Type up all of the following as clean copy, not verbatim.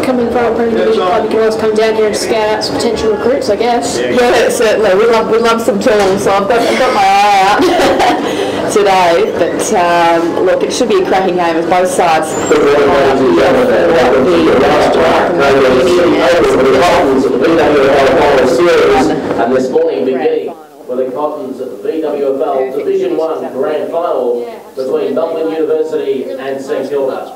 coming from a Premier Division club, you can always come down here and scout out some potential recruits, I guess. Yeah, certainly. We love some tools, so I've got my eye out today. But look, it should be a cracking game as both sides. And this morning beginning with the Cottons at the VWFL Division 1 Grand Final between Melbourne University and St Kilda.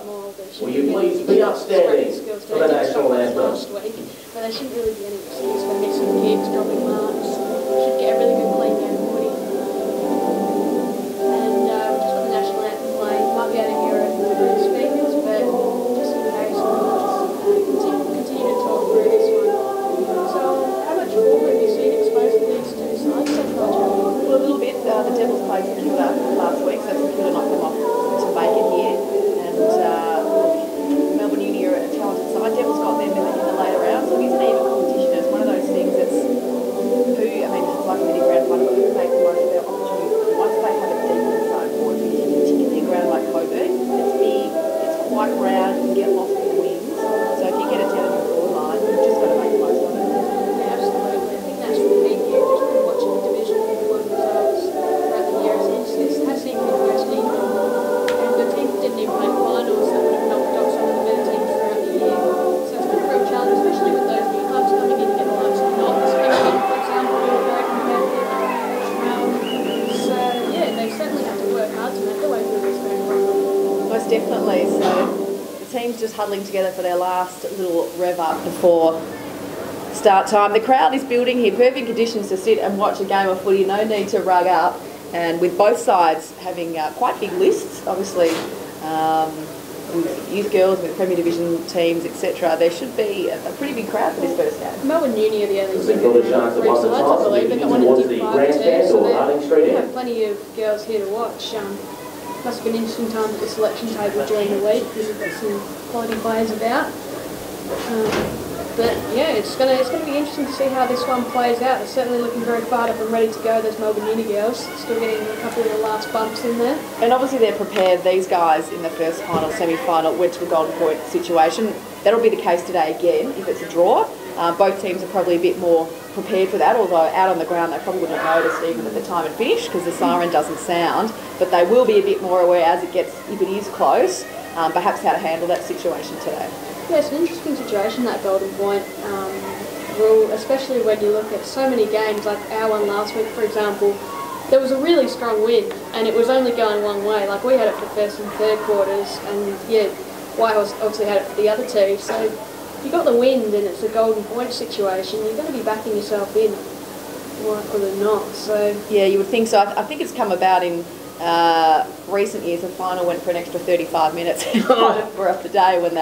Will you please be upstanding for the national anthem? But there shouldn't really be any excuse for missing kicks, dropping marks. Should get a really good clean game of footy. And we've just got the national anthem playing. Might be able to hear it through the speakers, but just in case, continue to talk through this one. So, how much more have you seen exposed to these two sides so far, Joey? Well, a little bit. The Devils played St Kilda last week, so St Kilda knocked them off to make it here. And Melbourne Uni are a talented side. Devils got them in the later rounds, so it is an even competition. It's one of those things that's like a mini grand final, who make the most of their opportunity. Once they have it deep inside forward, particularly a ground like Kilda, it's big, it's quite round, you can get lost in the wings. So if you get it down your forward line, you've just got to make the most of it. Yeah, absolutely. I think that's the thing here, just been watching the Division 1 results throughout the year. It has seemed to be the best league. And the teams that didn't even make finals, that would have knocked off some of the better teams throughout the year. So it's been a real challenge, especially with those new clubs coming in to get the likes of Knox, for example, who are very competitive. So yeah, they certainly have to work hard to make their way through this grand final. Most definitely. So the team's just huddling together for their last little rev up before start time. The crowd is building here, perfect conditions to sit and watch a game of footy, no need to rug up. And with both sides having quite big lists, obviously, with youth girls, with Premier Division teams, etc., there should be a pretty big crowd for this first game. Melbourne Uni are the only St Kilda Sharks have won the toss, I believe they've got one in Div 5 too, so we have plenty of girls here to watch. Must have been an interesting time at the selection table during the week because we've got some quality players about. But yeah, it's gonna be interesting to see how this one plays out. They're certainly looking very fired up and ready to go. Those Melbourne Uni girls still getting a couple of the last bumps in there. And obviously they're prepared. These guys in the first final, semi-final went to a golden point situation. That'll be the case today again if it's a draw. Both teams are probably a bit more prepared for that, although out on the ground they probably wouldn't have noticed even at the time it finished because the siren doesn't sound. But they will be a bit more aware as it gets, if it is close, perhaps how to handle that situation today. Yeah, it's an interesting situation, that golden point rule, especially when you look at so many games, like our one last week, for example. There was a really strong wind, and it was only going one way. Like, we had it for the first and third quarters, and yeah, Whitehorse obviously had it for the other two. So if you've got the wind and it's a golden point situation, you're going to be backing yourself in, more likely than not. So yeah, you would think so. I think it's come about in recent years. The final went for an extra 35 minutes for up the day when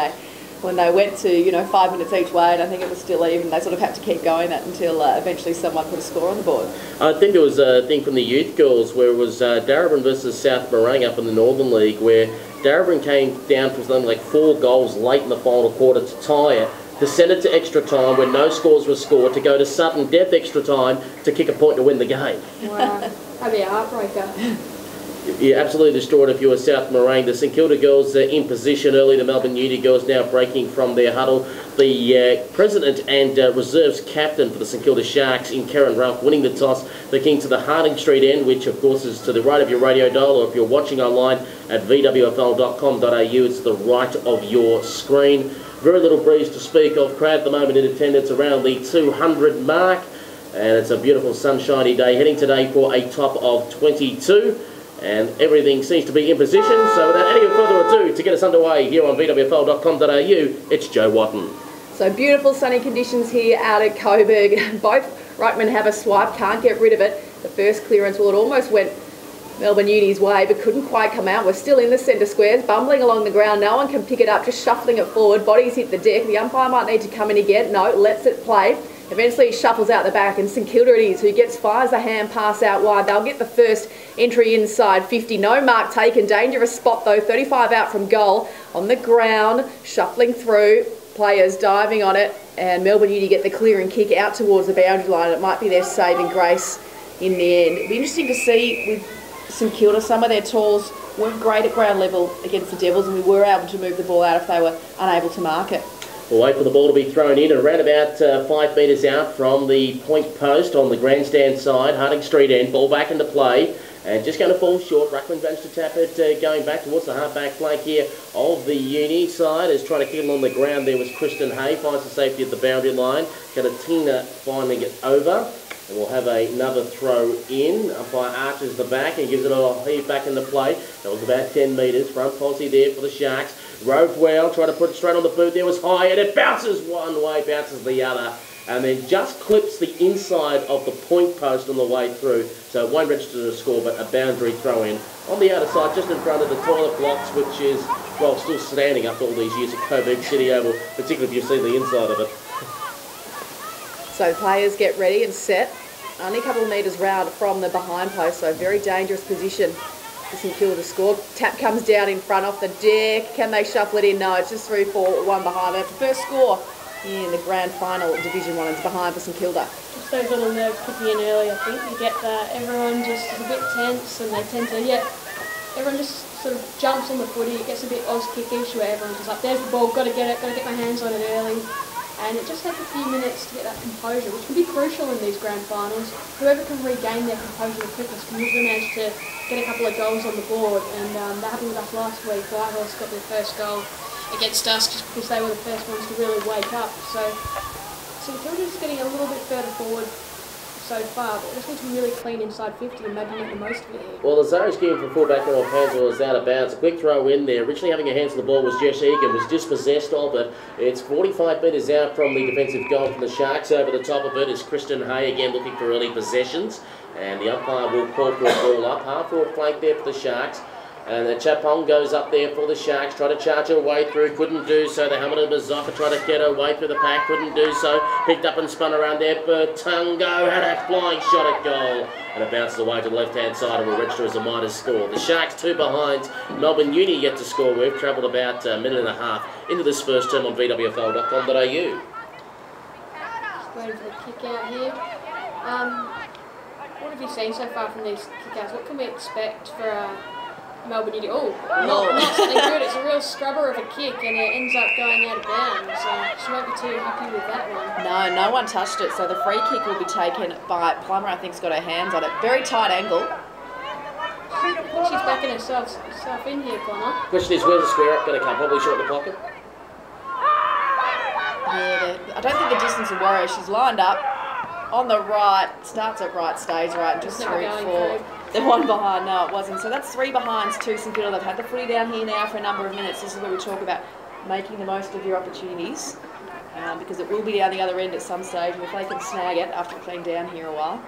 they went to 5 minutes each way, and I think it was still even. They sort of had to keep going that until eventually someone put a score on the board. I think there was a thing from the youth girls where it was Darabin versus South Morang up in the Northern League, where Darabin came down from something like 4 goals late in the final quarter to tie it, to send it to extra time when no scores were scored, to go to sudden death extra time to kick a point to win the game. wow, that'd be a heartbreaker. Yeah, absolutely destroyed if you were South Morang. The St Kilda girls in position early. The Melbourne Uni girls now breaking from their huddle. The president and reserves captain for the St Kilda Sharks in Karen Ralph winning the toss. The king to the Harding Street end, which of course is to the right of your radio dial, or if you're watching online at vwfl.com.au, it's the right of your screen. Very little breeze to speak of. Crowd at the moment in attendance around the 200 mark. And it's a beautiful sunshiny day. Heading today for a top of 22. And everything seems to be in position, so without any further ado, to get us underway here on vwfl.com.au, it's Joe Watton. So beautiful sunny conditions here out at Coburg. Both ruckmen have a swipe, can't get rid of it. The first clearance, well, it almost went Melbourne Uni's way, but couldn't quite come out. We're still in the centre squares, bumbling along the ground. No one can pick it up, just shuffling it forward. Bodies hit the deck. The umpire might need to come in again. No, lets it play. Eventually he shuffles out the back, and St Kilda it is who fires a hand pass out wide. They'll get the first entry inside 50. No mark taken. Dangerous spot though. 35 out from goal. On the ground, shuffling through. Players diving on it. And Melbourne Uni get the clearing kick out towards the boundary line. It might be their saving grace in the end. It'll be interesting to see with St Kilda. Some of their tools weren't great at ground level against the Devils, and we were able to move the ball out if they were unable to mark it. We'll wait for the ball to be thrown in around about 5 metres out from the point post on the grandstand side, Harding Street end. Ball back into play. And just going to fall short. Ruckman managed to tap it going back towards the half-back flank here of the Uni side. Is trying to kick it on the ground. There was Kristen Hay. Finds the safety at the boundary line. Katatina finding it over. And we'll have another throw in. Umpire arches the back and gives it a heave back into play. That was about 10 metres. Front posse there for the Sharks. Rove well. Tried to put it straight on the boot. There was high. And it bounces one way. Bounces the other. And then just clips the inside of the point post on the way through. So it won't register as a score, but a boundary throw in. On the outer side, just in front of the toilet blocks, which is, well, still standing after all these years at Coburg City Oval, particularly if you see the inside of it. So players get ready and set. Only a couple of metres round from the behind post, so very dangerous position for St Kilda to score. Tap comes down in front off the deck. Can they shuffle it in? No, it's just 3-4, one behind. That's the first score in the grand final Division 1. It's behind for St Kilda. Just those little nerves kicking in early, I think. You get that everyone just is a bit tense and they tend to, everyone just sort of jumps on the footy. It gets a bit Oz kickish where everyone's just like, there's the ball, got to get it, got to get my hands on it early. And it just takes a few minutes to get that composure, which can be crucial in these grand finals. Whoever can regain their composure the quickest can usually manage to get a couple of goals on the board. And that happened with us last week. Whitehorse got their first goal against us just because they were the first ones to really wake up. So St Kilda's getting a little bit further forward so far, but just need to really clean inside 50 and maybe make the most of it here. Well, Lazari's game for fullback on Panzer was out of bounds. A quick throw in there. Originally having a hands on the ball was Jess Egan, was dispossessed of it. It's 45 metres out from the defensive goal from the Sharks. Over the top of it is Kristen Hay, again looking for early possessions. And the umpire will call for a ball up. Half-forward flank there for the Sharks. And the Chapong goes up there for the Sharks, try to charge her way through, couldn't do so. The Hamilton Mazzoka tried to get her way through the pack, couldn't do so. Picked up and spun around there, Bertungo had a flying shot at goal. And it bounces away to the left-hand side and will register as a minus score. The Sharks 2 behind. Melbourne Uni yet to score. We've travelled about a minute and a half into this first term on vwfl.com.au. Just waiting for the kick out here. What have you seen so far from these kick-outs? What can we expect for Melbourne Uni? Not something good. It's a real scrubber of a kick and it ends up going out of bounds. She won't be too happy with that one. No one touched it, so the free kick will be taken by Plummer. I think's got her hands on it. Very tight angle. She's backing herself in here, Connor. Question is, where's the square up going to come? Probably short in the pocket. Yeah, I don't think the distance will worry her. She's lined up on the right, starts at right, stays right, just 3-4. The one behind, no it wasn't. So that's 3 behinds to St Kilda. They've had the footy down here now for a number of minutes. This is where we talk about making the most of your opportunities because it will be down the other end at some stage, and if they can snag it after being down here a while.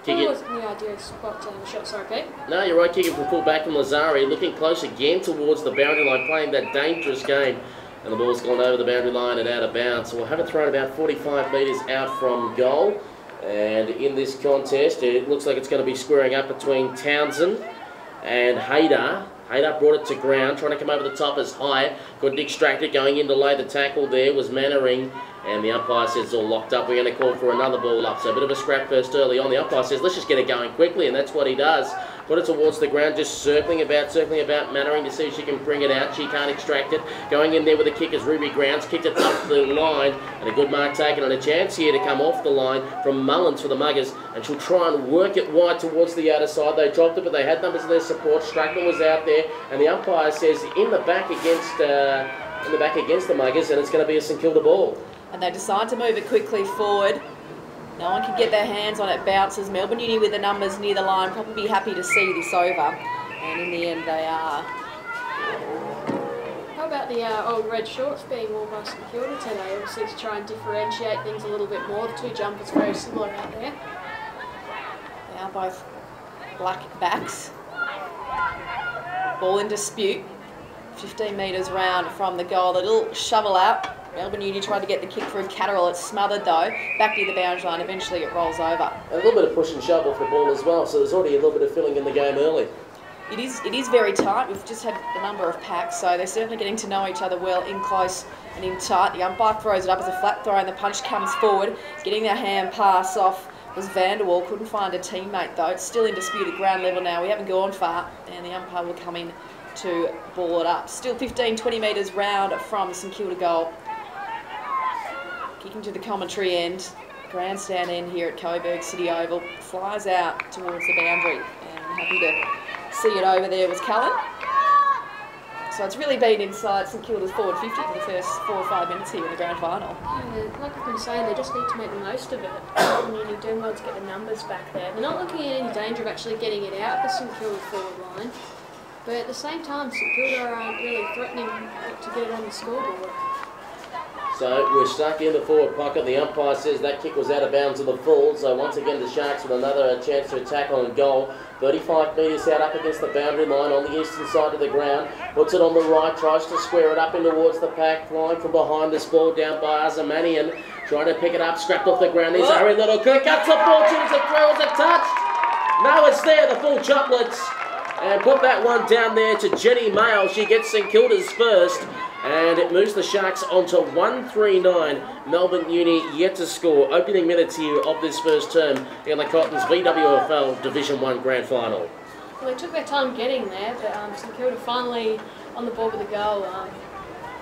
It wasn't the ideal spot to have a shot, sorry Pete. No, you're right, kicking from full back from Lazari, looking close again towards the boundary line, playing that dangerous game. And the ball's gone over the boundary line and out of bounds. So we'll have it thrown about 45 metres out from goal. And in this contest, it looks like it's going to be squaring up between Townsend and Haydar. Haydar brought it to ground, trying to come over the top as Hyatt. Couldn't extract it, going in to lay the tackle there was Mannering. And the umpire says it's all locked up. We're going to call for another ball up. So a bit of a scrap first early on. The umpire says, let's just get it going quickly. And that's what he does. Put it towards the ground, just circling about Mannering to see if she can bring it out. She can't extract it. Going in there with a kick is Ruby Grounds. Kicked it up the line. And a good mark taken on a chance here to come off the line from Mullins for the Muggers. And she'll try and work it wide towards the outer side. They dropped it, but they had numbers of their support. Strackman was out there. And the umpire says in the back against the Muggers. And it's going to be a St Kilda ball. And they decide to move it quickly forward. No one can get their hands on it. Bounces. Melbourne Uni with the numbers near the line. Probably be happy to see this over. And in the end they are. How about the old red shorts being worn by St Kilda today? Obviously to try and differentiate things a little bit more. The 2 jumpers very similar out there. They are both black backs. Ball in dispute. 15 metres round from the goal. A little shovel out. Melbourne Uni tried to get the kick through Catterall. It's smothered though. Back near the boundary line. Eventually it rolls over. A little bit of push and shove off the ball as well. So there's already a little bit of filling in the game early. It is very tight. We've just had a number of packs, so they're certainly getting to know each other well in close and in tight. The umpire throws it up as a flat throw and the punch comes forward. Getting their hand pass off was Vanderwall. Couldn't find a teammate though. It's still in dispute at ground level now. We haven't gone far and the umpire will come in to ball it up. Still 15-20 metres round from St Kilda goal. Kicking to the commentary end. Grandstand end here at Coburg City Oval. Flies out towards the boundary. And happy to see it over there was Cullen. So it's really been inside St Kilda's forward 50 for the first 4 or 5 minutes here in the grand final. Yeah, like I've been saying, they just need to make the most of it. And you need doing well to get the numbers back there. They're not looking at any danger of actually getting it out of the St Kilda forward line. But at the same time, St Kilda aren't really threatening to get it on the scoreboard. So we're stuck in the forward pocket. The umpire says that kick was out of bounds on the full. So once again the Sharks with another chance to attack on goal. 35 metres out up against the boundary line on the eastern side of the ground. Puts it on the right, tries to square it up in towards the pack. Flying from behind this ball down by Azamanian. Trying to pick it up, scrapped off the ground. Here's Harry Little. Cuts the ball, chooses a throw, is it touched? No, it's there, the full chocolates. And put that one down there to Jenny Mayle. She gets St Kilda's first. And it moves the Sharks onto 1-3-9. Melbourne Uni yet to score. Opening minutes here of this first term in the Cottons VWFL Division 1 Grand Final. Well, they took their time getting there, but St Kilda finally on the ball with a goal.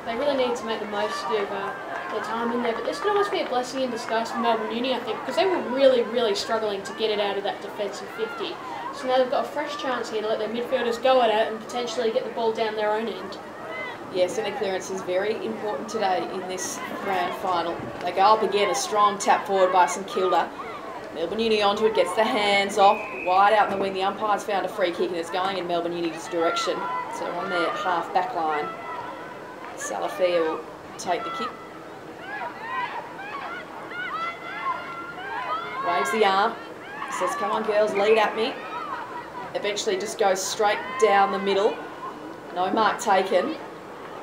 They really need to make the most of their time in there, but this could almost be a blessing in disguise for Melbourne Uni, I think, because they were really struggling to get it out of that defensive 50. So now they've got a fresh chance here to let their midfielders go at it and potentially get the ball down their own end. Yeah, centre clearance is very important today in this grand final. They go up again, a strong tap forward by St Kilda. Melbourne Uni onto it, gets the hands off, wide out in the wing. The umpire's found a free kick and it's going in Melbourne Uni's direction. So on their half back line, Salafia will take the kick. Waves the arm, says, come on girls, lead at me. Eventually just goes straight down the middle. No mark taken.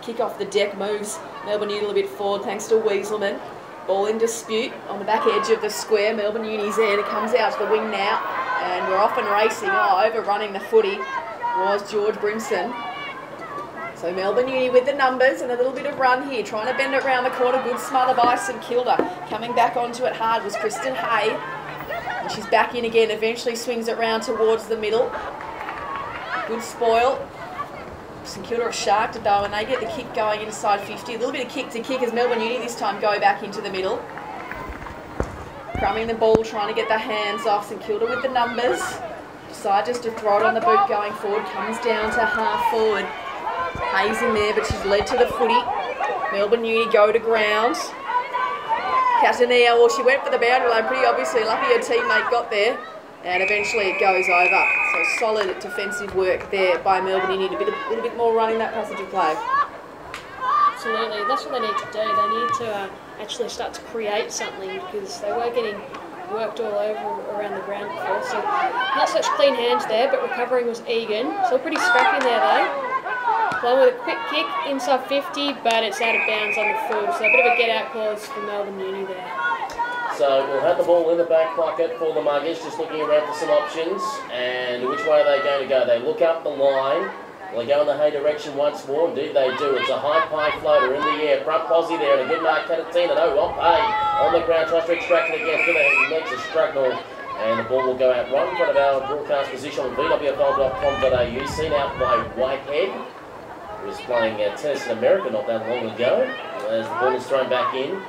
Kick off the deck, moves Melbourne Uni a little bit forward thanks to Weaselman. Ball in dispute on the back edge of the square. Melbourne Uni's there and it comes out to the wing now. And we're off and racing. Overrunning the footy was George Brimson. So Melbourne Uni with the numbers and a little bit of run here. Trying to bend it round the corner. Good smother by St Kilda. Coming back onto it hard was Kristen Hay. And she's back in again. Eventually swings it round towards the middle. Good spoil. St Kilda are sharked though, and they get the kick going inside 50. A little bit of kick to kick as Melbourne Uni this time go back into the middle. Crumbing the ball, trying to get the hands off. St Kilda with the numbers. Decide just to throw it on the boot going forward. Comes down to half forward. Hayes in there, but she's led to the footy. Melbourne Uni go to ground. Catanea, well, she went for the boundary line pretty obviously. Lucky her teammate got there. And eventually it goes over. So solid defensive work there by Melbourne. You need a little bit more running that passage of play. Absolutely, that's what they need to do. They need to actually start to create something because they were getting worked all over around the ground before. So not such clean hands there, but recovering was Egan. So pretty scrappy there though. Playing with a quick kick inside 50, but it's out of bounds on the full. So a bit of a get-out clause for Melbourne Uni there. So we'll have the ball in the back pocket for the Muggers, just looking around for some options. And which way are they going to go? They look up the line. Will they go in the Hay direction once more? Indeed they do. It's a high pie floater in the air. Front posse there and a good mark. Catatina. No, off Hay on the ground. Tries to extract it again. Makes a struggle. And the ball will go out right in front of our broadcast position on vwfl.com.au. Seen out by Whitehead, who was playing tennis in America not that long ago. As the ball is thrown back in.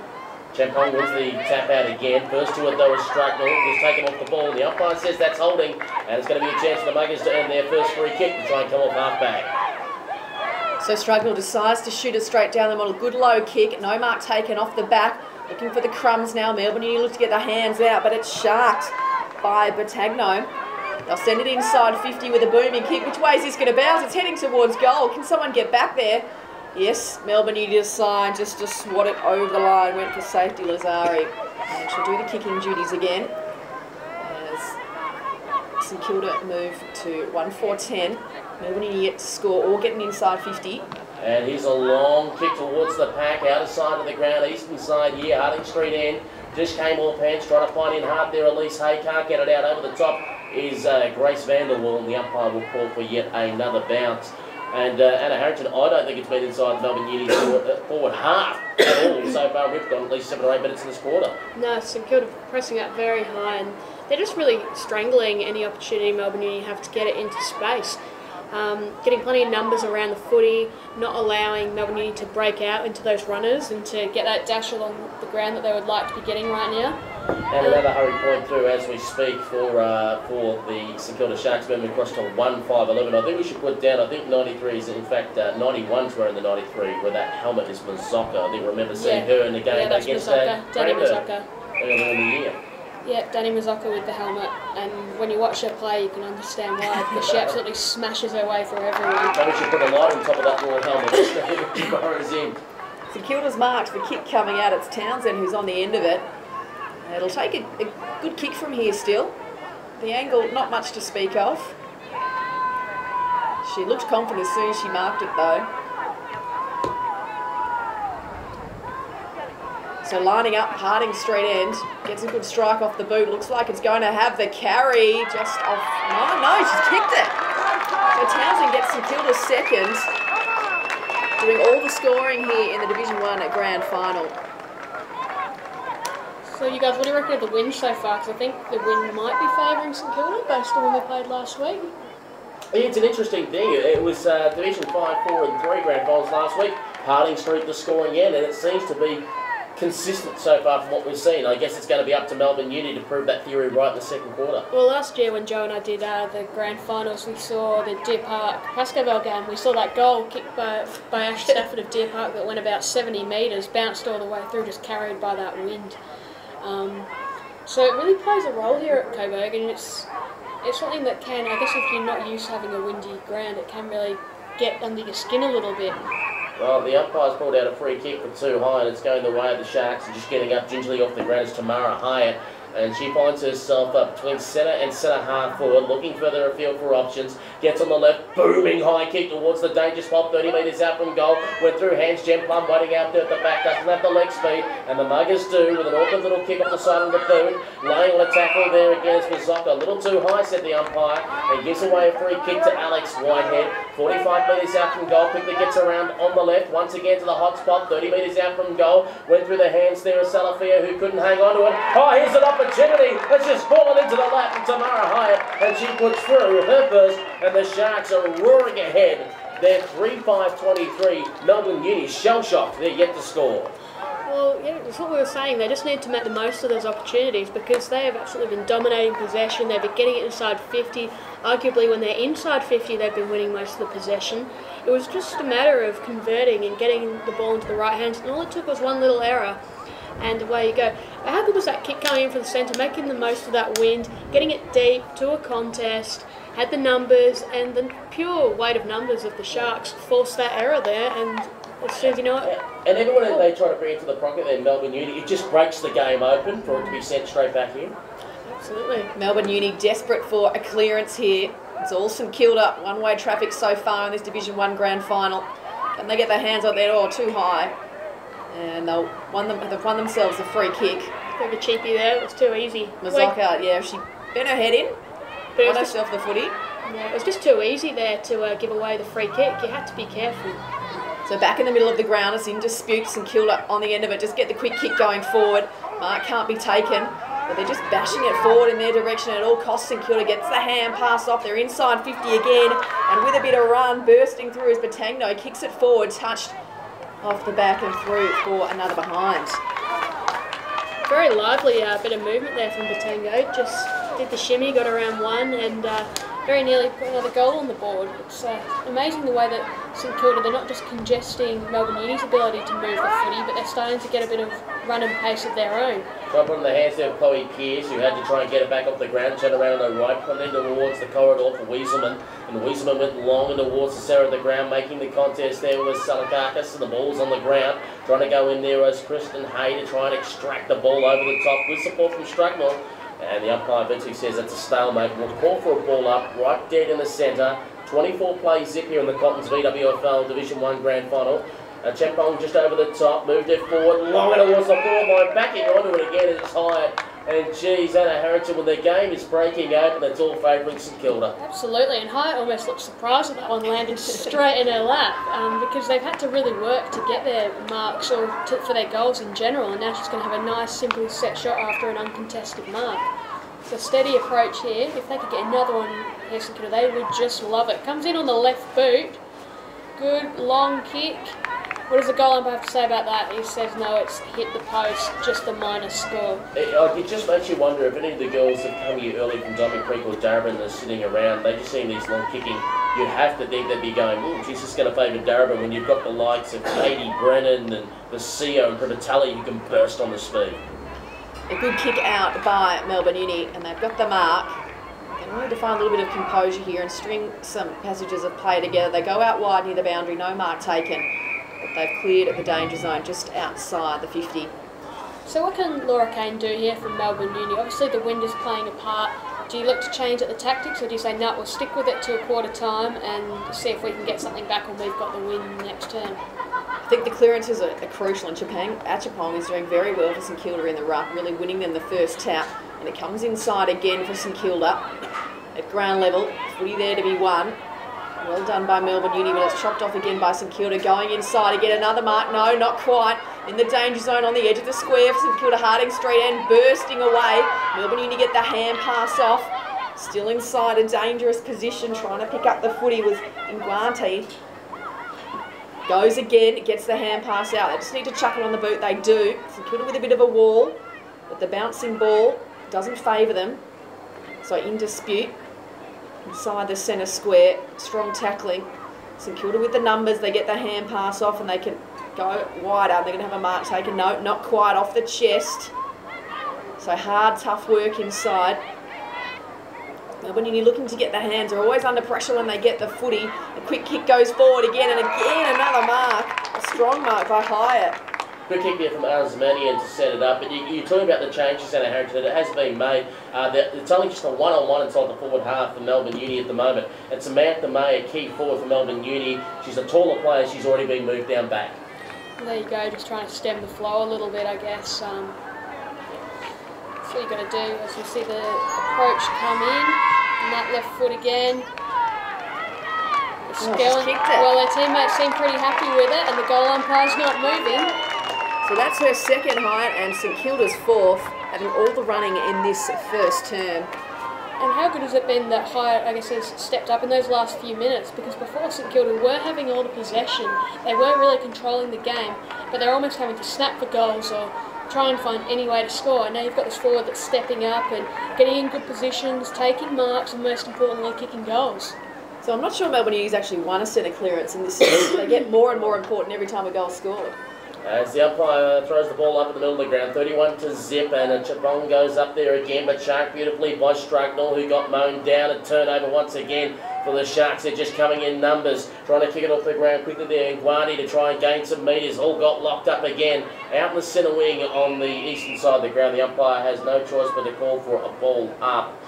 Champong wins the tap out again. First to it though is Strucknell, who's taken off the ball. The umpire says that's holding, and it's going to be a chance for the Muggers to earn their first free kick to try and come off half back. So Strucknell decides to shoot it straight down the middle. Good low kick, no mark taken off the back. Looking for the crumbs now. Melbourne Uni look to get the hands out, but it's sharked by Battagno. They'll send it inside 50 with a booming kick. Which way is this going to bounce? It's heading towards goal. Can someone get back there? Yes, Melbourne Uni decide just to swat it over the line. Went for safety, Lazari. And she'll do the kicking duties again. As St Kilda move to 1-4-10. Melbourne Uni yet to score, all getting inside 50. And here's a long kick towards the pack, outer side of the ground, eastern side here, Harding Street end. Just came off hands, trying to find in hard there. Elise Hay can't get it out. Over the top is Grace Vanderwall, and the umpire will call for yet another bounce. And Anna Harrington, I don't think it's been inside Melbourne Uni's forward half at all so far. We've got at least 7 or 8 minutes in this quarter. No, St Kilda pressing up very high, and they're just really strangling any opportunity Melbourne Uni have to get it into space. getting plenty of numbers around the footy, not allowing Melbourne Uni to break out into those runners and to get that dash along the ground that they would like to be getting right now. And another hurry point through as we speak for the St Kilda Sharks, moving across to 1-5-11. I think we should put down, I think 93 is, in fact, 91's wearing the 93, where that helmet is Mazzocca. I think I remember seeing her in the game against Danny Mazzocca. Earlier in the year. Yeah, Danny Mazzocca with the helmet, and when you watch her play you can understand why, because she absolutely smashes her way through everyone. Maybe we should put a light on top of that little helmet as she burrows in. St Kilda's marked the kick coming out. It's Townsend who's on the end of it. It'll take a good kick from here still. The angle, not much to speak of. She looked confident as soon as she marked it though. So lining up, Harding straight end, gets a good strike off the boot. Looks like it's going to have the carry just off. No, she's kicked it. So Townsend gets St Kilda's second, doing all the scoring here in the Division 1 Grand Final. So you guys, what do you reckon of the win so far? Because I think the win might be favouring St Kilda based on when we played last week. It's an interesting thing. It was Division 5, 4 and 3 Grand Finals last week. Harding streaked the scoring end, and it seems to be consistent so far from what we've seen. I guess it's going to be up to Melbourne Uni to prove that theory right in the second quarter. Well, last year when Joe and I did the Grand Finals, we saw the Deer Park Pascoe game. We saw that goal kicked by Ash Stafford of Deer Park that went about 70 metres, bounced all the way through, just carried by that wind. So it really plays a role here at Coburg, and it's something that can, I guess if you're not used to having a windy ground, it can really get under your skin a little bit. Well, the umpire's pulled out a free kick for too high, and it's going the way of the Sharks, and just getting up gingerly off the ground is Tamara Hyatt. And she finds herself up between centre and centre half forward, looking further afield for options. Gets on the left, booming high kick towards the danger spot, 30 metres out from goal. Went through hands, Jen Plum waiting out there at the back, doesn't have the leg speed. And the Muggers do, with an awkward little kick off the side of the boot. Laying on a tackle there against Mazzocca. A little too high, said the umpire. And gives away a free kick to Alex Whitehead. 45 metres out from goal, quickly gets around on the left. Once again to the hot spot, 30 metres out from goal. Went through the hands there of Salafia, who couldn't hang on to it. Oh, here's an opportunity. It's just fallen into the lap of Tamara Hyatt, and she puts through her first, and the Sharks are roaring ahead. They're 3-5-23. Melbourne Uni shell-shocked. They're yet to score. Well, yeah, that's what we were saying. They just need to make the most of those opportunities, because they have absolutely been dominating possession. They've been getting it inside 50. Arguably, when they're inside 50, they've been winning most of the possession. It was just a matter of converting and getting the ball into the right hands, and all it took was one little error, and away you go. But how good was that kick coming in from the centre, making the most of that wind, getting it deep to a contest, had the numbers, and the pure weight of numbers of the Sharks forced that error there, and as soon as you know it... And everyone that they try to bring into the pocket there, Melbourne Uni, it just breaks the game open for it to be sent straight back in. Absolutely. Melbourne Uni desperate for a clearance here. It's all St Kilda, one-way traffic so far in this Division 1 Grand Final. Can they get their hands on there? Oh, too high. And they've won themselves a free kick. Bit of a cheapie there, it was too easy. Mazzocca, yeah, she bent her head in, won herself the footy. Yeah, it was just too easy there to give away the free kick. You had to be careful. So back in the middle of the ground, it's in dispute. St Kilda on the end of it, just get the quick kick going forward. Mark can't be taken, but they're just bashing it forward in their direction at all costs. St Kilda gets the hand pass off. They're inside 50 again, and with a bit of run, bursting through is Batangno, kicks it forward, touched off the back and through for another behind. Very lively bit of movement there from Batango. Just did the shimmy, got around one, and very nearly put another goal on the board. It's amazing the way that St Kilda, they're not just congesting Melbourne Uni's ability to move the footy, but they're starting to get a bit of run and pace of their own. Drop on the hands there of Chloe Pearce, who had to try and get it back off the ground, turn around on the right, put it towards the corridor for Wieselman, and Wieselman went long and towards the centre of the ground, making the contest there with Salakakis, and the ball's on the ground, trying to go in there as Kristen Hay to try and extract the ball over the top with support from Strackmore. And the umpire eventually says it's a stalemate. We'll call for a ball up, right dead in the centre. 24 play zip here in the Cottons VWFL Division 1 Grand Final. Chempong just over the top, moved it forward, long and towards the forward line, backing onto it again as it's high. And geez, Anna Harrington, when the game is breaking open, it's all favouring St Kilda. Absolutely, and Hyatt almost looked surprised that that one landed straight in her lap, because they've had to really work to get their marks or for their goals in general, and now she's going to have a nice, simply set shot after an uncontested mark. It's a steady approach here. If they could get another one here, St Kilda, they would just love it. Comes in on the left boot. Good long kick. What does the goal umpire have to say about that? He says no, it's hit the post, just a minor score. It just makes you wonder if any of the girls that come here early from Diamond Creek or Darabin are sitting around, they just seeing these long kicking, you have to think they'd be going, oh, geez, this is going to favour Darabin when you've got the likes of Katie Brennan and the CEO and Privatelli who can burst on the speed. A good kick out by Melbourne Uni, and they've got the mark. They need to find a little bit of composure here and string some passages of play together. They go out wide near the boundary, no mark taken. They've cleared at the danger zone just outside the 50. So what can Laura Kane do here from Melbourne Uni? Obviously the wind is playing a part. Do you look to change at the tactics, or do you say, no, we'll stick with it to a quarter time and see if we can get something back when we've got the win in the next turn? I think the clearances are crucial, and Achapong is doing very well for St Kilda in the ruck, really winning them the first tap. And it comes inside again for St Kilda at ground level. Footy there to be won. Well done by Melbourne Uni, but it's chopped off again by St Kilda. Going inside again, another mark. No, not quite. In the danger zone on the edge of the square for St Kilda, Harding Street and bursting away. Melbourne Uni get the hand pass off. Still inside a dangerous position, trying to pick up the footy was Nguanti. Goes again, gets the hand pass out. They just need to chuck it on the boot. They do. St Kilda with a bit of a wall, but the bouncing ball doesn't favour them. So in dispute. Inside the centre square, strong tackling. St Kilda with the numbers, they get the hand pass off and they can go wider. They're going to have a mark taken. No, not quite, off the chest. So hard, tough work inside. Melbourne Uni looking to get the hands. They're always under pressure when they get the footy. A quick kick goes forward again, and again another mark. A strong mark by Hyatt. Good kick there from Arzamanian to set it up, but you're talking about the changes in Harrington that has been made. It's only just a one-on-one inside the forward half for Melbourne Uni at the moment. And Samantha May, a key forward for Melbourne Uni. She's a taller player, she's already been moved down back. There you go, just trying to stem the flow a little bit, I guess. That's what you've got to do as you see the approach come in, and that left foot again. Well, their teammates seem pretty happy with it, and the goal umpire's not moving. So that's her second Hyatt, and St Kilda's fourth, having all the running in this first term. And how good has it been that Hyatt, I guess, has stepped up in those last few minutes? Because before St Kilda were having all the possession, they weren't really controlling the game, but they're almost having to snap for goals or try and find any way to score. And now you've got this forward that's stepping up and getting in good positions, taking marks, and most importantly, kicking goals. So I'm not sure Melbourne Uni's actually won a centre clearance in this season. They get more and more important every time a goal's scored. As the umpire throws the ball up in the middle of the ground, 31-0, and a Chapong goes up there again, but Shark beautifully by Strugnall, who got mown down. A turnover once again for the Sharks. They're just coming in numbers, trying to kick it off the ground quickly there. And Guardi to try and gain some metres, all got locked up again. Out in the centre wing on the eastern side of the ground, the umpire has no choice but to call for a ball up.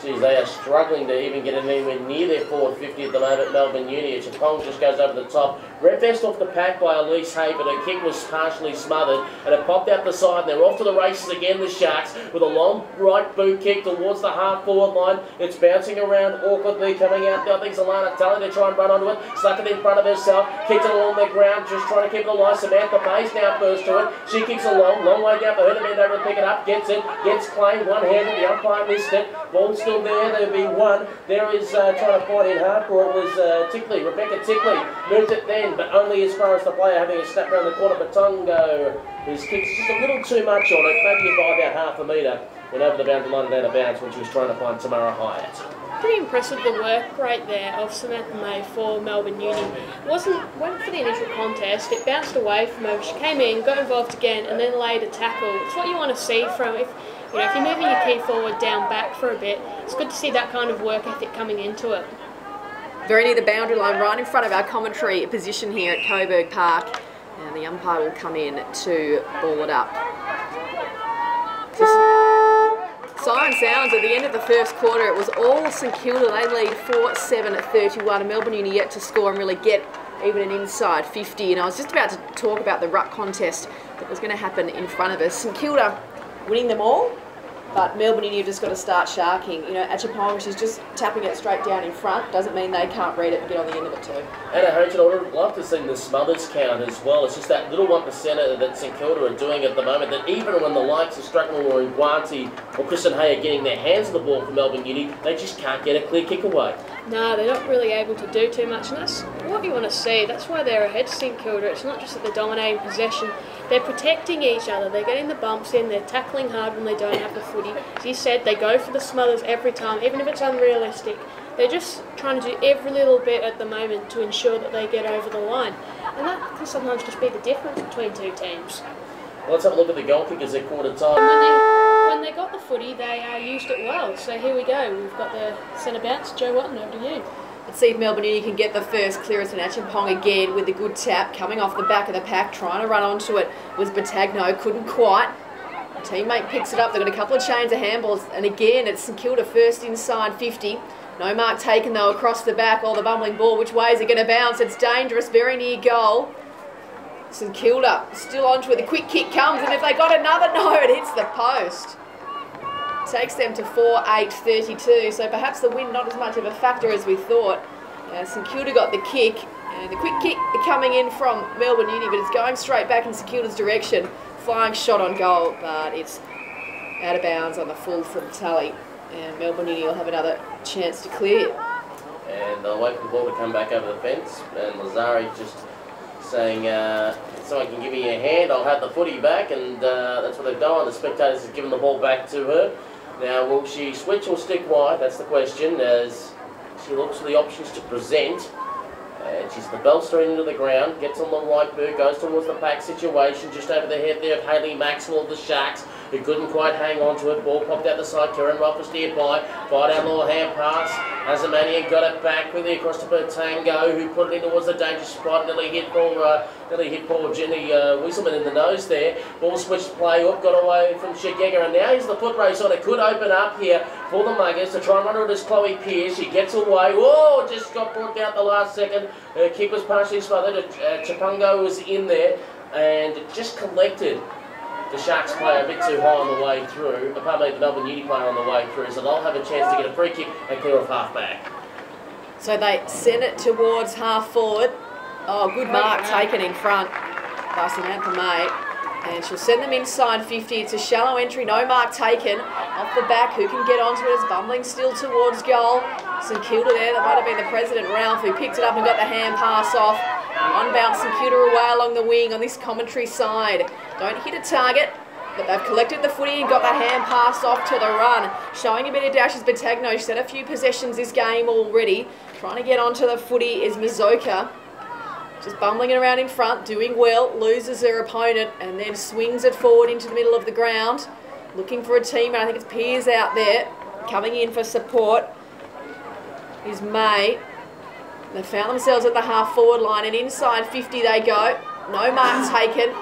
Geez, they are struggling to even get anywhere near their forward 50 at the moment, Melbourne Uni. Chapong just goes over the top. Revest off the pack by Elise Hay, but her kick was partially smothered, and it popped out the side, and they're off to the races again, the Sharks, with a long right boot kick towards the half-forward line. It's bouncing around awkwardly, coming out there. I think it's Alana Tully to try and run onto it. Stuck it in front of herself, kicked it along the ground, just trying to keep it alive. Samantha May's now first to it. She kicks along, long way down for her to bend over and pick it up. Gets it, gets claimed, one-handed. The umpire missed it. Ball's still there, there'll be one. There is trying to fight in hardcore. It was Tickley, Rebecca Tickley. Moved it then, but only as far as the player having a snap around the corner. Batongo, his kick's just a little too much on it, maybe by about half a metre. Went over the boundary line and out of bounds when she was trying to find Tamara Hyatt. Pretty impressive the work rate there of Samantha May for Melbourne Uni. Went for the initial contest, it bounced away from her, she came in, got involved again, and then laid a tackle. It's what you want to see from if you're moving your key forward down back for a bit. It's good to see that kind of work ethic coming into it. Very near the boundary line, right in front of our commentary position here at Coburg Park, and the umpire will come in to ball it up. Siren sounds at the end of the first quarter. It was all St Kilda. They lead 4-7 at 31. And Melbourne Uni yet to score and really get even an inside 50. And I was just about to talk about the ruck contest that was going to happen in front of us. St Kilda winning them all, But Melbourne Uni have just got to start sharking. You know, Achapong, she's just tapping it straight down in front. Doesn't mean they can't read it and get on the end of it too. And I would love to see the smothers count as well. It's just that little 1% that St Kilda are doing at the moment, that even when the likes of Strathmore or Guanti or Kristen Hay are getting their hands on the ball for Melbourne Uni, they just can't get a clear kick away. No, they're not really able to do too much, and that's what you want to see. That's why they're ahead, St Kilda. It's not just that they're dominating possession. They're protecting each other. They're getting the bumps in. They're tackling hard when they don't have the footy. As you said, they go for the smothers every time, even if it's unrealistic. They're just trying to do every little bit at the moment to ensure that they get over the line. And that can sometimes just be the difference between two teams. Well, let's have a look at the goal kickers at quarter time. When they got the footy, they used it well. So here we go. We've got the centre bounce. Joe Watton, over to you. Let's see if Melbourne Uni can get the first clearance, and Achapong again with the good tap coming off the back of the pack, trying to run onto it was Battagno, couldn't quite. A teammate picks it up. They've got a couple of chains of handballs, and again it's St Kilda first inside 50. No mark taken though across the back. All the bumbling ball. Which way is it going to bounce? It's dangerous, very near goal. St Kilda still onto it. The quick kick comes, and if they got another, no, it hits the post. Takes them to 4-8-32, so perhaps the win not as much of a factor as we thought. St Kilda got the kick, and the quick kick coming in from Melbourne Uni, but it's going straight back in St Kilda's direction. Flying shot on goal, but it's out of bounds on the full from Tully, and Melbourne Uni will have another chance to clear. And they'll wait for the ball to come back over the fence, and Lazari just saying, so I can give you a hand, I'll have the footy back, and that's what they've done. The spectators have given the ball back to her. Now, will she switch or stick wide? That's the question, as she looks for the options to present. And she's the bell straight into the ground, gets on the right boot, goes towards the pack situation, just over the head there of Hayley Maxwell of the Sharks, who couldn't quite hang on to it. Ball popped out the side, Karen Ruff was nearby, fired out a little hand pass. Azamanian got it back quickly across to Bertango, who put it in towards the danger spot, nearly hit poor Jenny Wieselman in the nose there. Ball switched play up, got away from Shigega, and now here's the foot race on. It could open up here for the Muggers to try and run it as Chloe Pearce. She gets away. Whoa, just got brought down the last second. Her kick was partially smothered. Chapungo was in there and just collected the Sharks player a bit too high on the way through. Pardon me, the Melbourne Uni player on the way through, so they'll have a chance to get a free kick and clear off half back. So they send it towards half forward. Oh, good mark taken in front by Samantha May. And she'll send them inside 50. It's a shallow entry, no mark taken. Off the back, who can get onto it as bumbling still towards goal. St Kilda there, that might have been the President Ralph who picked it up and got the hand pass off. One bounce St Kilda away along the wing on this commentary side. Don't hit a target, but they've collected the footy and got the hand pass off to the run. Showing a bit of dash is Battagno. She's had a few possessions this game already. Trying to get onto the footy is Mazoka. Just bumbling it around in front, doing well, loses her opponent and then swings it forward into the middle of the ground. Looking for a teammate. I think it's Piers out there. Coming in for support is May. They found themselves at the half forward line and inside 50 they go. No mark taken.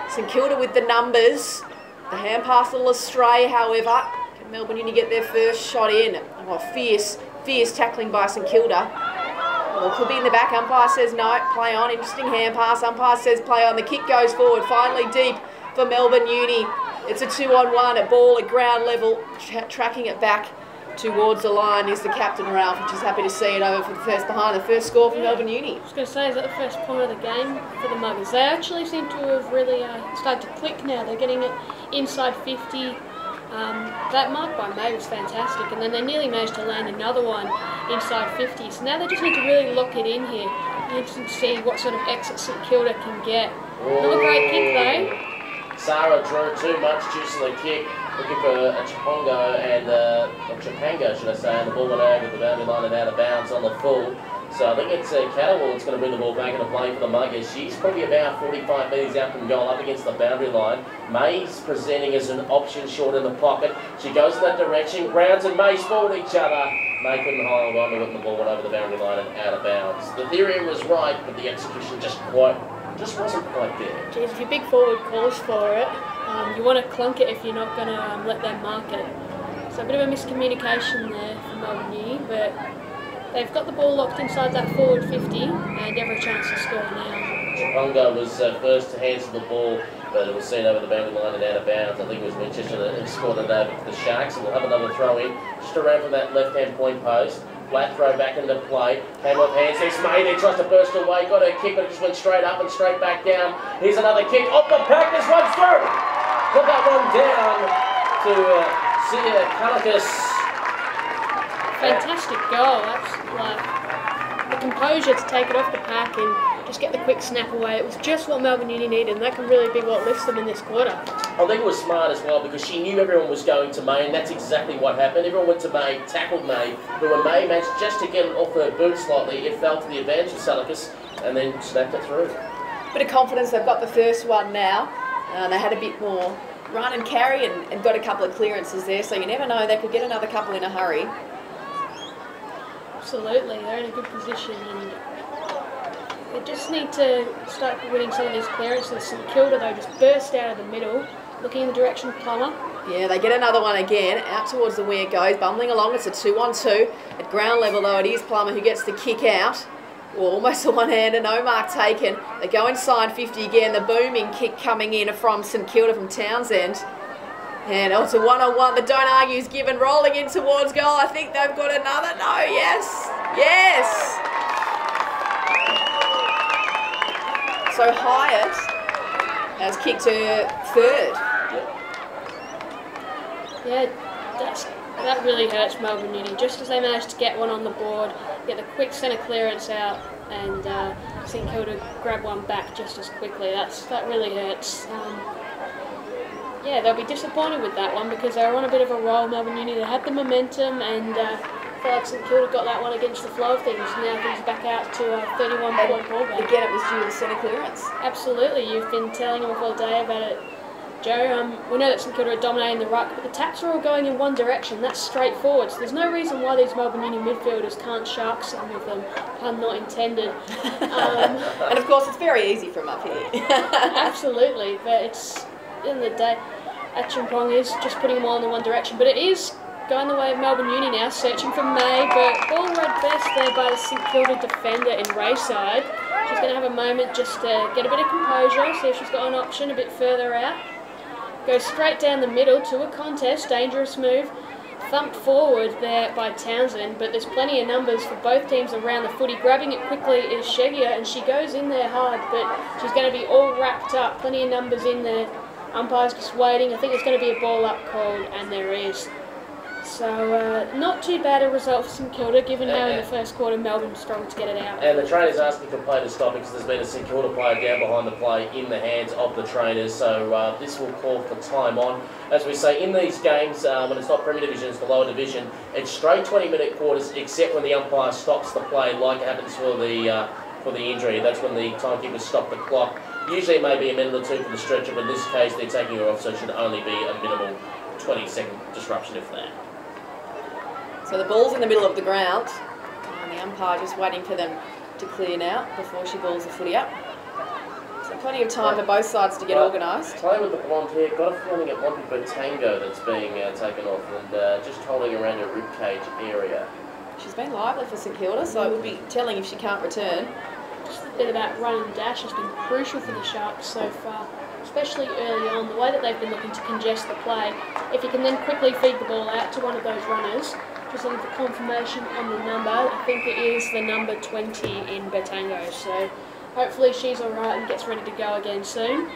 St Kilda with the numbers. The hand pass a little astray, however. Can Melbourne Uni get their first shot in? Oh, fierce tackling by St Kilda. Well, could be in the back. Umpire says no, play on. Interesting hand pass. Umpire says play on. The kick goes forward, finally deep for Melbourne Uni. It's a 2-on-1 at ball at ground level. Tracking it back towards the line is the captain Ralph, which is happy to see it over for the first behind the first score for Melbourne Uni. I was going to say, is that the first point of the game for the Muggers? They actually seem to have really started to click now. They're getting it inside 50. That mark by May was fantastic, and then they nearly managed to land another one inside 50. So now they just need to really lock it in here. Be interesting to see what sort of exit St Kilda can get. Another great kick though. Sarah drew too much juice in the kick, looking for a Chapongo and Chapango, should I say, and the ball went over the boundary line and out of bounds on the full. So I think it's Catterwall that's going to bring the ball back into play for the Muggers. She's probably about 45 metres out from goal, up against the boundary line. May's presenting as an option short in the pocket. She goes in that direction. Grounds and May sport each other. May couldn't hold on to it, and the ball went over the boundary line and out of bounds. The theory was right, but the execution just wasn't quite there. Geez, if your big forward calls for it, you want to clunk it if you're not going to let them mark it. So a bit of a miscommunication there from Melbourne Uni, but they've got the ball locked inside that forward 50 and every chance to score now. Chapongo was first to hands the ball but it was seen over the boundary line and out of bounds. I think it was Winchester that scored it over for the Sharks, and we'll have another throw in just around from that left-hand point post. Flat throw back into play, came off hands, there's May there, tries to burst away, got a kick but it just went straight up and straight back down. Here's another kick, off the pack, this one's through! Put that one down to Sia Kalakis. Fantastic goal. That's like the composure to take it off the pack and just get the quick snap away. It was just what Melbourne Uni needed, and that can really be what lifts them in this quarter. I think it was smart as well because she knew everyone was going to May, and that's exactly what happened. Everyone went to May, tackled May, but when May managed just to get it off her boot slightly, it fell to the advantage of Salakis and then snapped it through. Bit of confidence, they've got the first one now. They had a bit more run and carry and got a couple of clearances there, so you never know, they could get another couple in a hurry. Absolutely, they're in a good position and they just need to start winning some of these clearances. St Kilda though just burst out of the middle, looking in the direction of Plummer. Yeah, they get another one again, out towards the wing it goes, bumbling along, it's a 2-on-2. At ground level though, it is Plummer who gets the kick out. Well, almost a one-hander, no mark taken. They go inside 50 again, the booming kick coming in from St Kilda from Townsend. And it's a one-on-one, the don't argue's given, rolling in towards goal. I think they've got another, no, yes, yes. So Hyatt has kicked her third. Yeah, that really hurts Melbourne Uni. Just as they managed to get one on the board, get the quick centre clearance out, and St Kilda grab one back just as quickly. That really hurts. Yeah, they'll be disappointed with that one because they were on a bit of a roll. Melbourne Uni, they had the momentum, and I feel like St Kilda got that one against the flow of things. Now things back out to a 31-point ball game. Again, it was due to the centre clearance. Absolutely, you've been telling them all day about it, Joe. We know that St Kilda are dominating the ruck, but the taps are all going in one direction. That's straightforward. So there's no reason why these Melbourne Uni midfielders can't shark some of them. Pun not intended. And of course, it's very easy from up here. Absolutely, but it's, at the end of the day, Acheampong is just putting them all in the one direction. But it is going the way of Melbourne Uni now, searching for May, but ball read best there by the St Kilda defender in Rayside. She's going to have a moment just to get a bit of composure, see if she's got an option a bit further out. Goes straight down the middle to a contest, dangerous move. Thumped forward there by Townsend, but there's plenty of numbers for both teams around the footy. Grabbing it quickly is Shegia, and she goes in there hard, but she's going to be all wrapped up. Plenty of numbers in there. Umpire's just waiting. I think there's going to be a ball up called, and there is. So not too bad a result for St Kilda, given how in the first quarter Melbourne struggled to get it out. And the trainer's asking for play to stop because there's been a St Kilda player down behind the play in the hands of the trainers. So this will call for time on. As we say, in these games, when it's not Premier Division, it's the lower division, it's straight 20-minute quarters except when the umpire stops the play, like it happens for the injury. That's when the timekeepers stop the clock. Usually it may be a minute or two for the stretcher, but in this case they're taking her off, so it should only be a minimal 20-second disruption, if that. So the ball's in the middle of the ground, and the umpire just waiting for them to clear now before she balls the footy up. So plenty of time for both sides to get organised. Playing with the blonde hair, got a feeling it might be Botango that's being taken off and just holding around her ribcage area. She's been lively for St Kilda, so it would be telling if she can't return. Just a bit of that run and dash has been crucial for the Sharks so far, especially early on. The way that they've been looking to congest the play, if you can then quickly feed the ball out to one of those runners. Just looking for confirmation on the number. I think it is the number 20 in Botango, so hopefully she's alright and gets ready to go again soon.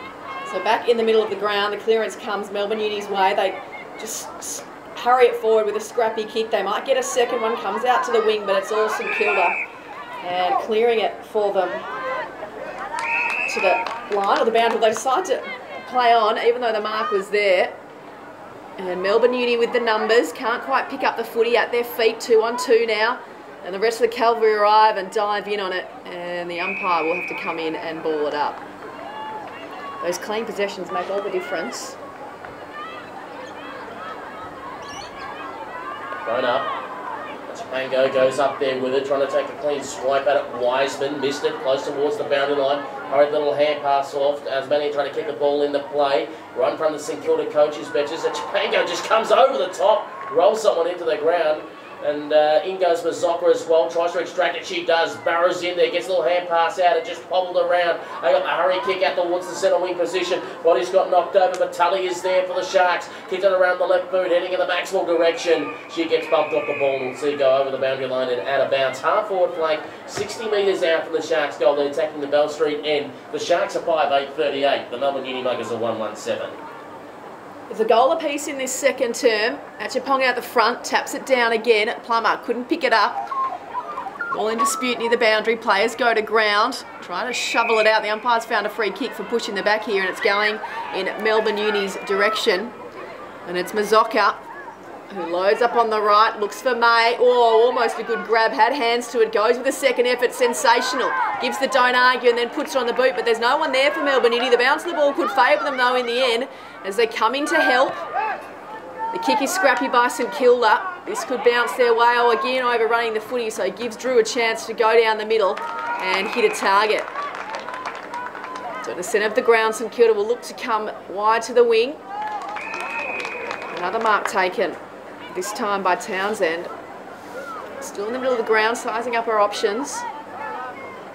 So back in the middle of the ground, the clearance comes Melbourne Uni's way. They just hurry it forward with a scrappy kick. They might get a second one, comes out to the wing, but it's all St Kilda. And clearing it for them to the line or the boundary. They decide to play on, even though the mark was there. And Melbourne Uni with the numbers, can't quite pick up the footy at their feet, 2-on-2 now. And the rest of the cavalry arrive and dive in on it, and the umpire will have to come in and ball it up. Those clean possessions make all the difference. Thrown up. Pango goes up there with it, trying to take a clean swipe at it. Wiseman missed it, close towards the boundary line. Hurried little hand pass off. Asmani trying to kick the ball into play. Run from the St Kilda coaches benches. Pango just comes over the top, rolls someone into the ground. And in goes Mazzocca as well, tries to extract it, she does, barrows in there, gets a little hand pass out, it just pobbled around. They got the hurry kick out towards the centre wing position, body's got knocked over, but Tully is there for the Sharks, kicks it around the left boot, heading in the Maxwell direction. She gets bumped off the ball, and we'll see go over the boundary line and out of bounds. Half forward flank, 60 metres out from the Sharks goal, they're attacking the Bell Street end. The Sharks are 5'8", the Melbourne Uni Muggers are 117. There's a goal apiece in this second term. Achapong out the front, taps it down again. Plummer couldn't pick it up. Ball in dispute near the boundary. Players go to ground, trying to shovel it out. The umpire's found a free kick for pushing the back here, and it's going in Melbourne Uni's direction. And it's Mazzocca who loads up on the right, looks for May. Oh, almost a good grab, had hands to it, goes with a second effort, sensational. Gives the don't argue and then puts it on the boot, but there's no one there for Melbourne Uni. The bounce of the ball could favour them though in the end as they come in to help. The kick is scrappy by St Kilda. This could bounce their way. Oh, again overrunning the footy, so it gives Drew a chance to go down the middle and hit a target. So at the centre of the ground, St Kilda will look to come wide to the wing. Another mark taken, this time by Townsend. Still in the middle of the ground, sizing up her options.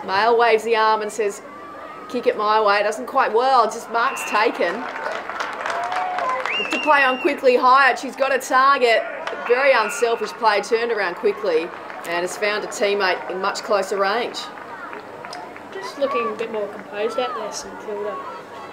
Mail waves the arm and says, kick it my way. Doesn't quite well, just marks taken. Look to play on quickly, Hyatt. She's got a target. Very unselfish play, turned around quickly and has found a teammate in much closer range. Just looking a bit more composed out there, St Kilda.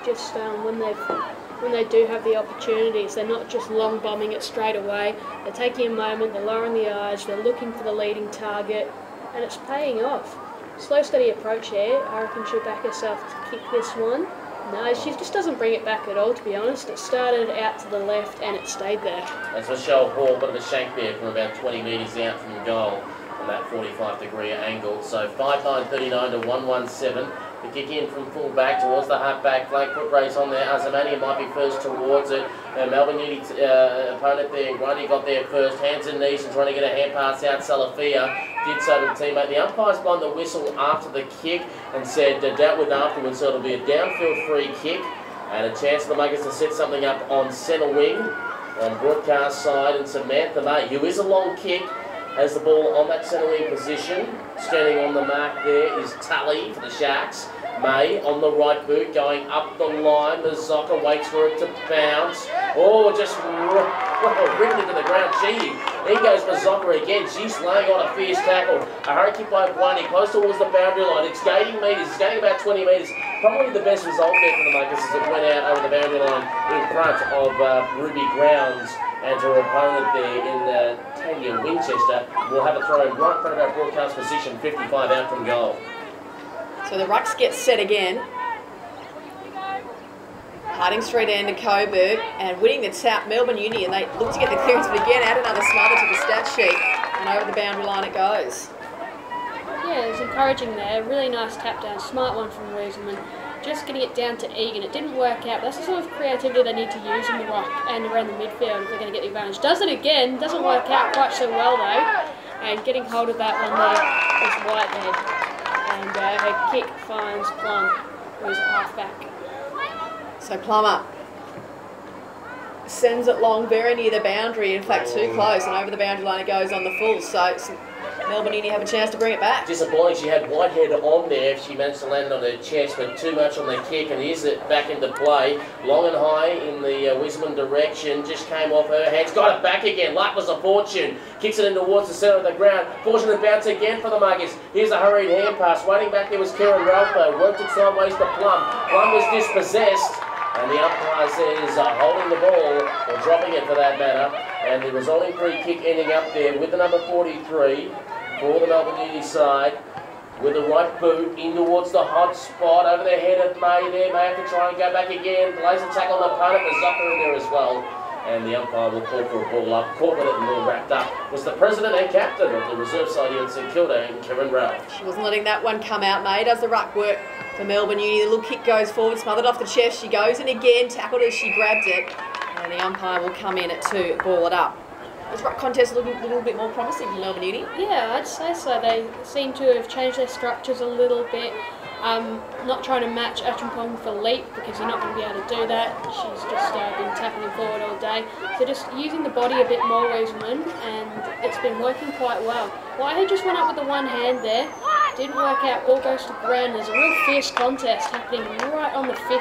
Just when they do have the opportunities, they're not just long bombing it straight away. They're taking a moment, they're lowering the eyes, they're looking for the leading target, and it's paying off. Slow, steady approach here. I reckon she'll back herself to kick this one. No, she just doesn't bring it back at all, to be honest. It started out to the left and it stayed there. That's Michelle Hall, bit of a shank there from about 20 metres out from goal on that 45-degree angle. So 5'9", 39 to 117. The kick in from full back towards the half-back flank, foot race on there. Azamania might be first towards it. Melbourne Uni opponent there, Grundy got there first, hands and knees and trying to get a hand pass out. Salafia did so to the teammate. The umpire's blown the whistle after the kick and said dealt with afterwards, so it'll be a downfield free kick and a chance for the Muggers to set something up on centre wing on broadcast side. And Samantha May, who is a long kick, has the ball on that centre wing position. Standing on the mark there is Tully for the Sharks. May on the right boot going up the line. Mazzocca waits for it to bounce. Oh, just ripped into the ground. Gee, in goes Mazzocca again. She's laying on a fierce tackle. A hurry kick by Bunny close towards the boundary line. It's gaining metres. It's gaining about 20 metres. Probably the best result there for the Muggers as it went out over the boundary line in front of Ruby Grounds and her opponent there in Tanya Winchester. We'll have a throw in right in front of our broadcast position, 55 out from goal. So the rucks get set again. Harding Street end to Coburg and winning the tap, Melbourne Uni, and they look to get the clearance, but again add another smother to the stat sheet and over the boundary line it goes. Yeah, it was encouraging there. Really nice tap down, smart one from Rieselman. Just getting it down to Egan. It didn't work out. That's the sort of creativity they need to use in the ruck and around the midfield if they're going to get the advantage. Does it again, doesn't work out quite so well though. And getting hold of that one there is Whitehead. And her kick finds Plum, who's half back. So Plummer sends it long, very near the boundary, in fact too close, and over the boundary line it goes on the full. So Melbourne Uni have a chance to bring it back. Disappointing, she had Whitehead on there. She managed to land on her chest, but too much on the kick, and here's it back into play. Long and high in the Wisman direction, just came off her hands. Got it back again. Luck was a fortune. Kicks it in towards the centre of the ground. Fortunate bounce again for the Muggers. Here's a hurried hand pass. Waiting back there was Kieran Ralph. Worked it sideways to Plum. Plum was dispossessed. And the umpire says holding the ball, or dropping it for that matter. And the resulting free kick ending up there with the number 43 for the Melbourne Uni side. With the right boot in towards the hot spot over the head of May there. May have to try and go back again. Lays a tackle on the opponent. There's Zucker in there as well. And the umpire will call for a ball up. Caught with it and all wrapped up was the president and captain of the reserve side here at St Kilda, and Karen Ralph. She wasn't letting that one come out. May does the ruck work for Melbourne Uni. The little kick goes forward, smothered off the chest. She goes in again, tackled as she grabbed it. And the umpire will come in to ball it up. This ruck contest looking a little bit more promising for Melbourne Uni. Yeah, I'd say so. They seem to have changed their structures a little bit. Not trying to match Acheampong for leap because you're not going to be able to do that. She's just been tackling forward all day. So just using the body a bit more, Weaselman, and it's been working quite well. Whitehead just went up with the one hand there. Didn't work out. Ball goes to ground. There's a real fierce contest happening right on the 50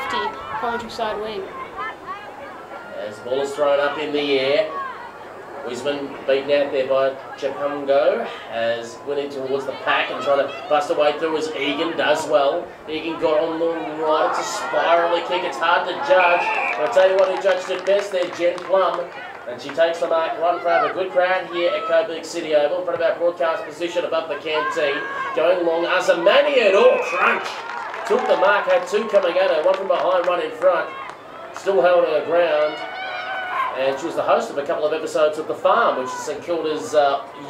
commentary side wing. As the ball is thrown up in the air. Weaselman beaten out there by Chapungo as went in towards the pack and trying to bust away through as Egan does well. Egan got on the right. It's a spirally kick. It's hard to judge. I'll tell you what, who judged it best there, Jen Plum. And she takes the mark right in front of a good crowd here at Coburg City Oval, in front of our broadcast position above the canteen. Going along, Azamanian, crunch! Took the mark, had two coming at her, one from behind, one in front. Still held her ground. And she was the host of a couple of episodes of The Farm, which is St Kilda's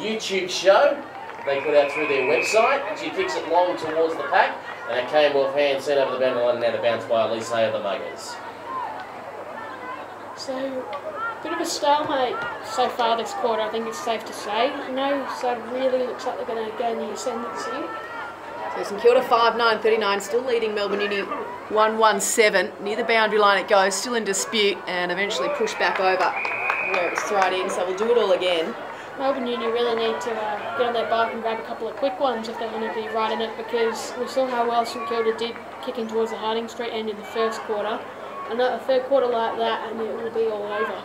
YouTube show. They put out through their website. She kicks it long towards the pack, and it came off hand, sent over the boundary line and out of bounds by Elise of the Muggers. So, bit of a stalemate so far this quarter, I think it's safe to say. No side really looks like they're going to go in the ascendancy. So St Kilda 5-9-39, still leading Melbourne Uni 1-1-7. Near the boundary line it goes, still in dispute, and eventually pushed back over where it was thrown in, so we'll do it all again. Melbourne Uni really need to get on their bike and grab a couple of quick ones if they want to be right in it, because we saw how well St Kilda did kicking towards the Harding Street end in the first quarter. Another third quarter like that and it will be all over.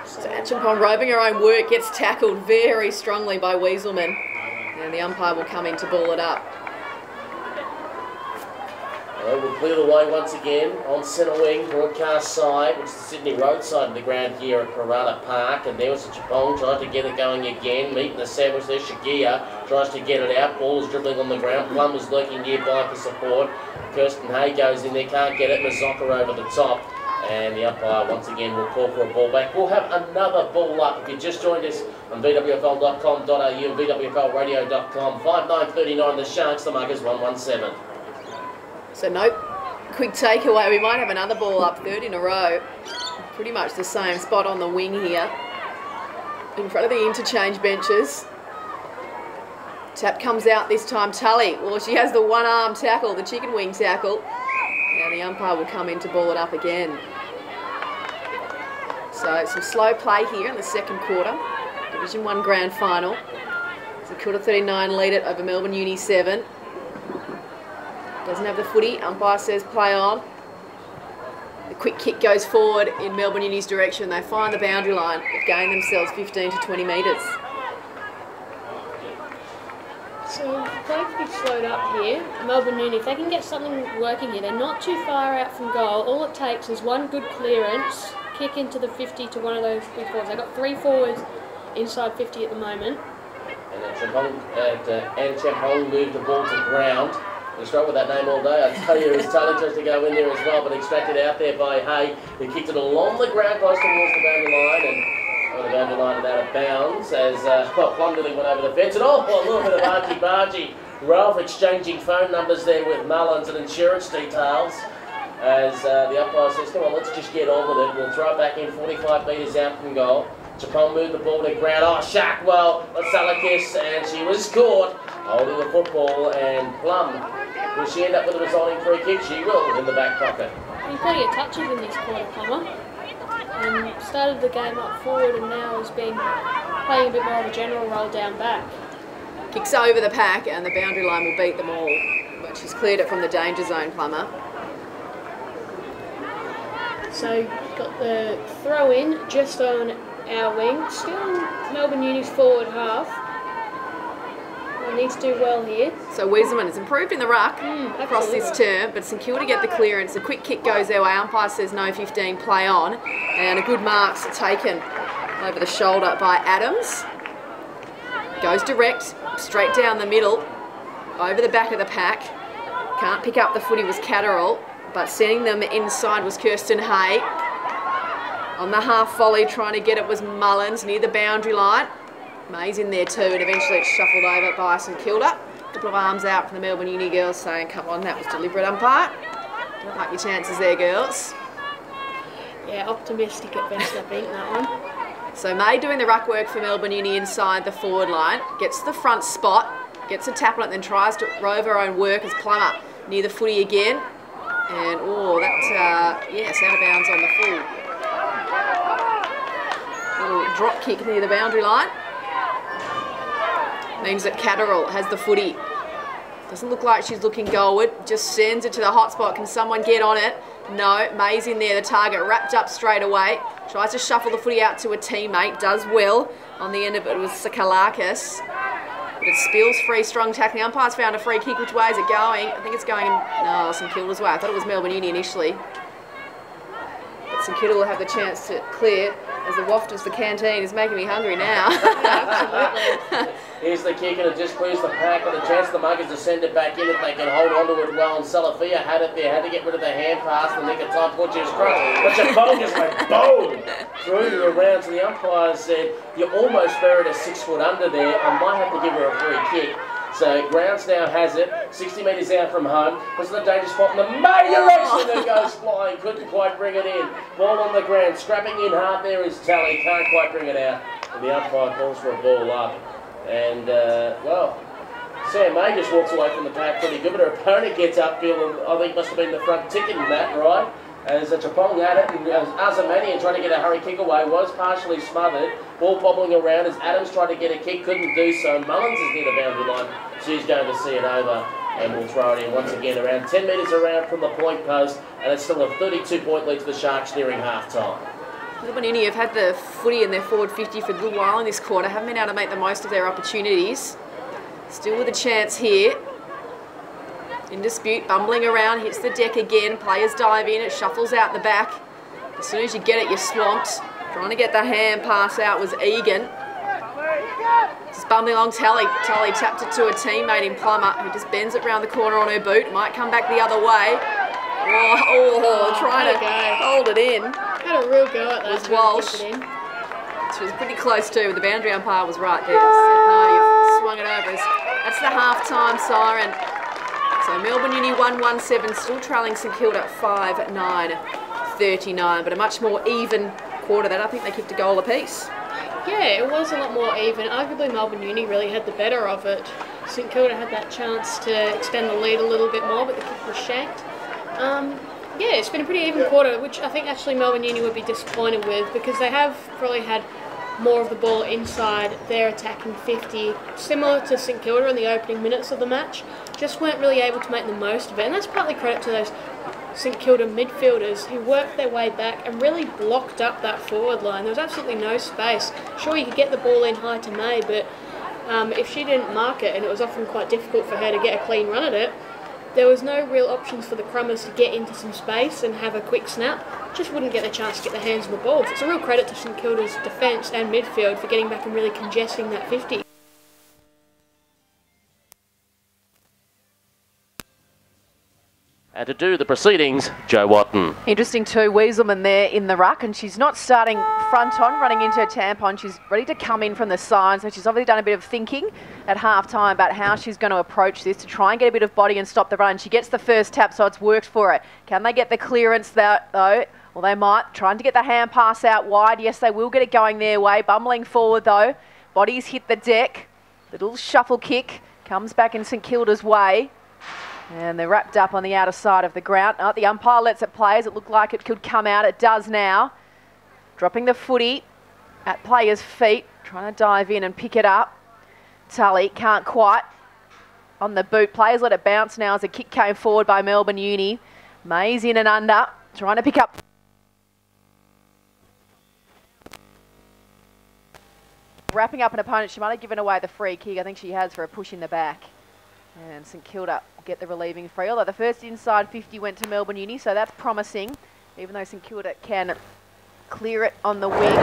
So Acheampong, roving her own work, gets tackled very strongly by Weaselman, and the umpire will come in to ball it up. We'll clear the way once again on centre wing, broadcast side, which is the Sydney Road side of the ground here at Parramatta Park. And there was Acheampong, tried to get it going again, meeting the sandwich there. Shagia tries to get it out, ball is dribbling on the ground. Plum was lurking nearby for support. Kirsten Hay goes in there, can't get it. Mazoka over the top. And the umpire once again will call for a ball back. We'll have another ball up. If you just joined us on vwfl.com.au and vwflradio.com, 5-9-39, the Sharks, the Muggers 1-1-7. So no quick takeaway. We might have another ball up, third in a row. Pretty much the same spot on the wing here. In front of the interchange benches. Tap comes out this time, Tully. Well, she has the one-arm tackle, the chicken wing tackle. Now the umpire will come in to ball it up again. So some slow play here in the second quarter. Division 1 grand final. So Kilda 39 lead it over Melbourne Uni 7. Doesn't have the footy. Umpire says play on. The quick kick goes forward in Melbourne Uni's direction. They find the boundary line, but gain themselves 15 to 20 metres. So play to be slowed up here. Melbourne Uni, if they can get something working here, they're not too far out from goal. All it takes is one good clearance, kick into the 50 to one of those big forwards. They've got three forwards inside 50 at the moment. And Champong moved the ball to ground. We struggled with that name all day. I tell you, it was Tully tries to go in there as well, but extracted out there by Hay, who kicked it along the ground close towards the boundary line, and over the boundary line and out of bounds as Plum nearly went over the fence. And a little bit of argy-bargy. Ralph exchanging phone numbers there with Mullins and insurance details. As the umpire says, come on, let's just get on with it. We'll throw it back in 45 metres out from goal. Chappell moved the ball to ground. Shackwell, let's sell a kiss, and she was caught holding the football. And Plum, will she end up with a resulting free kick? She will in the back pocket. He's plenty of touches in this quarter, Plummer. And started the game up forward and now has been playing a bit more of a general role down back. Kicks over the pack and the boundary line will beat them all. But she's cleared it from the danger zone, Plummer. So got the throw in just on our wing. Still Melbourne Uni's forward half. Needs to do well here. So Weaselman has improved in the ruck across this term, but St Kilda get the clearance. A quick kick goes their way. Umpire says no 15, play on. And a good mark's taken over the shoulder by Adams. Goes direct, straight down the middle, over the back of the pack. Can't pick up the footy was Catterall, but sending them inside was Kirsten Hay. On the half volley, trying to get it was Mullins near the boundary line. May's in there too, and eventually it's shuffled over by St Kilda. A couple of arms out from the Melbourne Uni girls saying, come on, that was deliberate, umpire. Don't like your chances there, girls. Yeah, optimistic at best, I think, that one. So May doing the ruck work for Melbourne Uni inside the forward line, gets to the front spot, gets a tackle and then tries to rove her own work as Plummer near the footy again. And, oh, that's, yes, out of bounds on the full. Little drop kick near the boundary line. Means that Catterall has the footy. Doesn't look like she's looking goalward. Just sends it to the hot spot. Can someone get on it? No. May's in there. The target wrapped up straight away. Tries to shuffle the footy out to a teammate. Does well. On the end of it was Sakalakis. But it spills free, strong tackling. The umpire's found a free kick. Which way is it going? I think it's going no, St Kilda's way. I thought it was Melbourne Uni initially. But St Kilda will have the chance to clear as the waft of the canteen is making me hungry now. Absolutely. Here's the kick and it just clears the pack and a chance the Muggers to send it back in if they can hold on to it well. And Salafia had it there, had to get rid of the hand pass in the nick of time. Portuguese cross, but Chapon just went boom through to around. So the umpire said, "You almost buried a 6 foot under there. I might have to give her a free kick." So Grounds now has it, 60 metres out from home, was in a dangerous spot, and the main direction that goes flying, couldn't quite bring it in. Ball on the ground, scrapping in hard there is Tally, can't quite bring it out. And the umpire calls for a ball up. And, well, Sam May just walks away from the pack pretty good, but her opponent gets upfield, and I think must have been the front ticket in that, right? As Chapong had it, and Azamanian trying to get a hurry kick away, was partially smothered. Ball bobbling around as Adams tried to get a kick, couldn't do so. Mullins is near the boundary line. She's going to see it over and will throw it in once again around 10 metres around from the point post, and it's still a 32-point lead to the Sharks nearing half-time. Melbourne Uni have had the footy in their forward 50 for a little while in this quarter, haven't been able to make the most of their opportunities. Still with a chance here. In dispute, bumbling around, hits the deck again, players dive in, it shuffles out the back. As soon as you get it, you're swamped. Trying to get the hand pass out was Egan. Just bumbling along Tully tapped it to a teammate in Plummer, who just bends it round the corner on her boot. Might come back the other way. Trying to hold it in. Had a real go at that. Was Walsh. She was pretty close too, but the boundary umpire was right there. Said, no, you've swung it over. That's the half-time siren. So Melbourne Uni 1-1-7, still trailing St Kilda 5-9-39, but a much more even quarter that I think they kicked a goal apiece. Yeah, it was a lot more even. Arguably Melbourne Uni really had the better of it. St Kilda had that chance to extend the lead a little bit more, but the kick was shanked. Yeah, it's been a pretty even quarter, which I think actually Melbourne Uni would be disappointed with, because they have probably had more of the ball inside their attacking 50, similar to St Kilda in the opening minutes of the match. Just weren't really able to make the most of it, and that's partly credit to those St Kilda midfielders who worked their way back and really blocked up that forward line. There was absolutely no space. Sure, you could get the ball in high to May, but if she didn't mark it, and it was often quite difficult for her to get a clean run at it, there was no real options for the Crummers to get into some space and have a quick snap. Just wouldn't get the chance to get their hands on the ball. So it's a real credit to St Kilda's defence and midfield for getting back and really congesting that 50. And to do the proceedings, Joe Watton. Interesting too, Weaselman there in the ruck, and she's not starting front on, running into her tampon. She's ready to come in from the side, so she's obviously done a bit of thinking at half-time about how she's going to approach this to try and get a bit of body and stop the run. She gets the first tap, so it's worked for her. Can they get the clearance though? Well, they might. Trying to get the hand pass out wide. Yes, they will get it going their way. Bumbling forward though. Bodies hit the deck. Little shuffle kick comes back in St Kilda's way. And they're wrapped up on the outer side of the ground. Oh, the umpire lets it play as it looked like it could come out. It does now. Dropping the footy at players' feet. Trying to dive in and pick it up. Tully can't quite. On the boot. Players let it bounce now as a kick came forward by Melbourne Uni. May's in and under. Trying to pick up. Wrapping up an opponent. She might have given away the free kick. I think she has for a push in the back. And St Kilda get the relieving free, although the first inside 50 went to Melbourne Uni, so that's promising, even though St Kilda can clear it on the wing.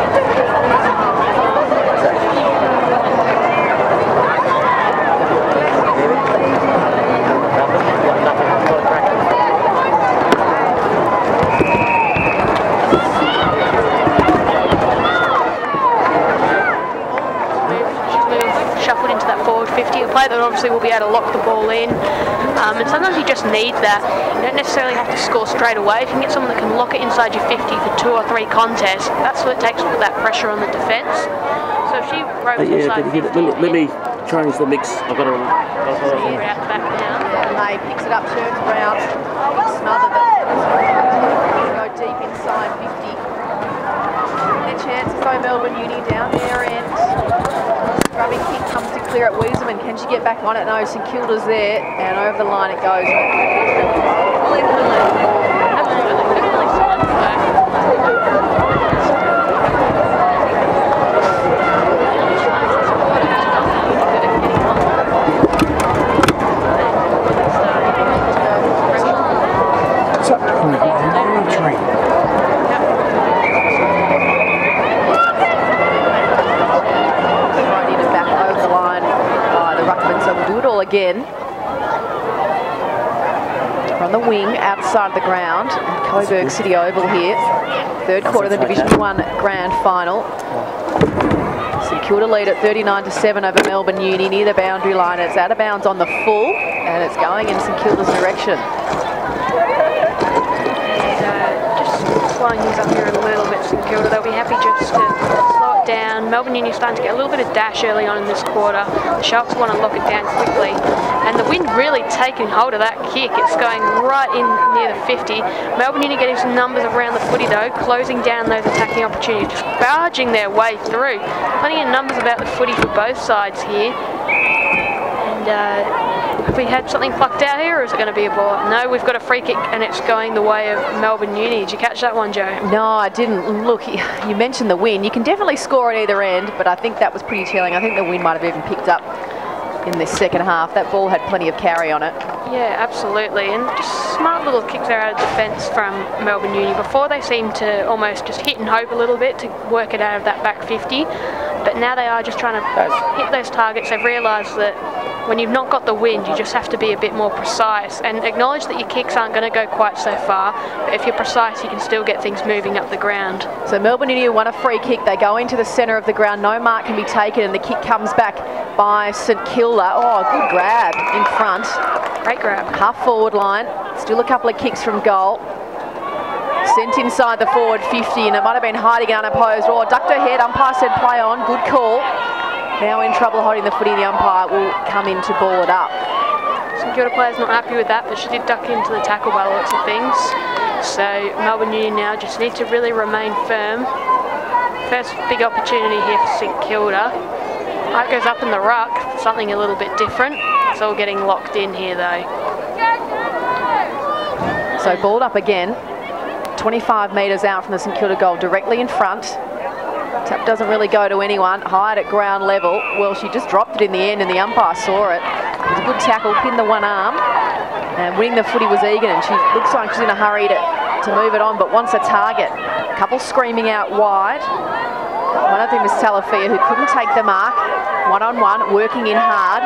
Shuffled into that forward 50, a player that obviously will be able to lock the ball in, and sometimes you just need that. You don't necessarily have to score straight away. If you can get someone that can lock it inside your 50 for 2 or 3 contests, that's what it takes to put that pressure on the defence. So if she ropes inside 50... change the mix. I've got to. We're out the back now. And May picks it up, turns around, smothered them. Go deep inside 50. Their chances though, Melbourne Uni down there, and scrubbing kick comes to clear at Weeserman. Can she get back on it? No, St Kilda's there, and over the line it goes. Again from the wing outside of the ground, Coburg City Oval here, third quarter of the Division 1 Grand Final. St Kilda lead at 39-7 over Melbourne Uni near the boundary line. It's out of bounds on the full, and it's going in St Kilda's direction. Just slowing things up here a little bit, St Kilda. They'll be happy just to slow it down. Melbourne Uni starting to get a little bit of dash early on in this quarter. The Sharks want to lock it down quickly, and the wind really taking hold of that kick. It's going right in near the 50. Melbourne Uni getting some numbers around the footy though, closing down those attacking opportunities, just barging their way through. Plenty of numbers about the footy for both sides here. And have we had something plucked out here, or is it going to be a ball? No, we've got a free kick, and it's going the way of Melbourne Uni. Did you catch that one, Joe? No, I didn't. Look, you mentioned the wind. You can definitely score at either end, but I think that was pretty telling. I think the wind might have even picked up in this second half. That ball had plenty of carry on it. Yeah, absolutely, and just smart little kicks there out of defence from Melbourne Uni. Before they seemed to almost just hit and hope a little bit to work it out of that back 50, but now they are just trying to hit those targets. They've realised that when you've not got the wind, you just have to be a bit more precise and acknowledge that your kicks aren't going to go quite so far, but if you're precise, you can still get things moving up the ground. So Melbourne Uni won a free kick. They go into the centre of the ground. No mark can be taken, and the kick comes back by St Kilda. Oh, good grab in front. Great grab. Half forward line. Still a couple of kicks from goal. Sent inside the forward 50, and it might have been hiding unopposed. Oh, ducked her head. Umpire said play on. Good call. Now in trouble holding the footy. The umpire will come in to ball it up. St Kilda player's not happy with that, but she did duck into the tackle by the looks of things. So Melbourne Uni now just need to really remain firm. First big opportunity here for St Kilda. It goes up in the ruck, something a little bit different. It's all getting locked in here though. So balled up again. 25 metres out from the St Kilda goal, directly in front. Tap doesn't really go to anyone, high at ground level. Well, she just dropped it in the end, and the umpire saw it. It was a good tackle, pinned the one arm, and winning the footy was Egan, and she looks like she's in a hurry to move it on, but wants a target. A couple screaming out wide. One of them was Talafia, who couldn't take the mark. One-on-one, working in hard.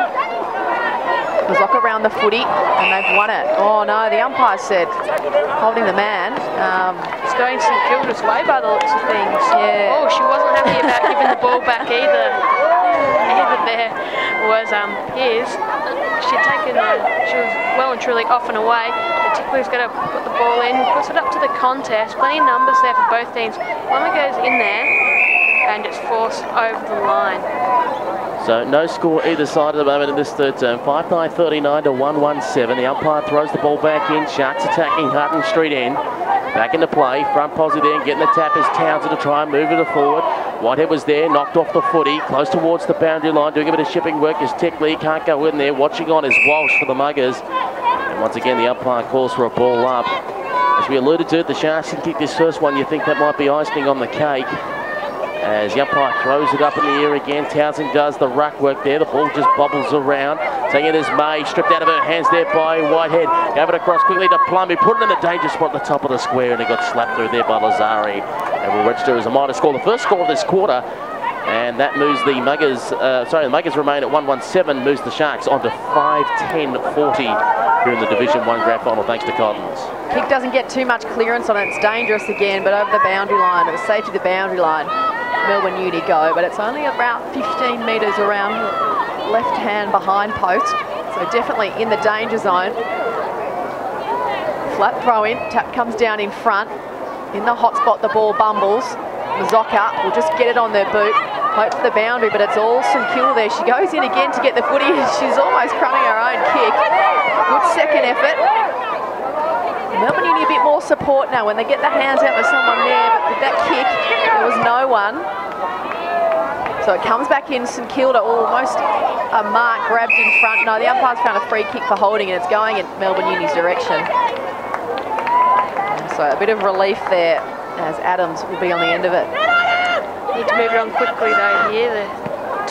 Lock around the footy, and they've won it. Oh no, the umpire said holding the man. It's going St Kilda's way by the looks of things. Yeah. Oh, she wasn't happy about giving the ball back either. Either there was Piers. She'd taken she was well and truly off and away. The tickler's going to put the ball in, puts it up to the contest. Plenty of numbers there for both teams. One goes in there, and it's forced over the line. So no score either side at the moment in this third term. 5-9-39 to 1-1-7. The umpire throws the ball back in. Sharks attacking Hutton Street end. Back into play. Front posse there and getting the tap as Townsend to try and move it forward. Whitehead was there, knocked off the footy. Close towards the boundary line, doing a bit of shipping work as Tickley can't go in there. Watching on is Walsh for the Muggers. And once again the umpire calls for a ball up. As we alluded to, the Sharks can kick this first one. You think that might be icing on the cake. As the umpire throws it up in the air again. Townsend does the ruck work there. The ball just bobbles around. Taking it as May, stripped out of her hands there by Whitehead. Gave it across quickly to Plumby. Put it in the danger spot at the top of the square, and it got slapped through there by Lazari. And will register as a minor score. The first score of this quarter. And that moves the Muggers, the Muggers remain at 1-1-7, moves the Sharks on to 5-10-40 here in the Division 1 Grand Final, thanks to Cottons. Kick doesn't get too much clearance on it. It's dangerous again, but over the boundary line, at the safety of the boundary line, Melbourne Uni go, but it's only about 15 metres around left hand behind post, so definitely in the danger zone. Flat throw in, tap comes down in front. In the hot spot, the ball bumbles. Mazoka will just get it on their boot. Hope for the boundary, but it's all St Kilda there. She goes in again to get the footy. She's almost crumbing her own kick. Good second effort. Melbourne Uni a bit more support now when they get the hands out, there's someone there, but with that kick, there was no one. So it comes back in St Kilda, almost a mark grabbed in front. No, the umpire's found a free kick for holding, and it's going in Melbourne Uni's direction. So a bit of relief there, as Adams will be on the end of it. Need to move it on quickly though here. The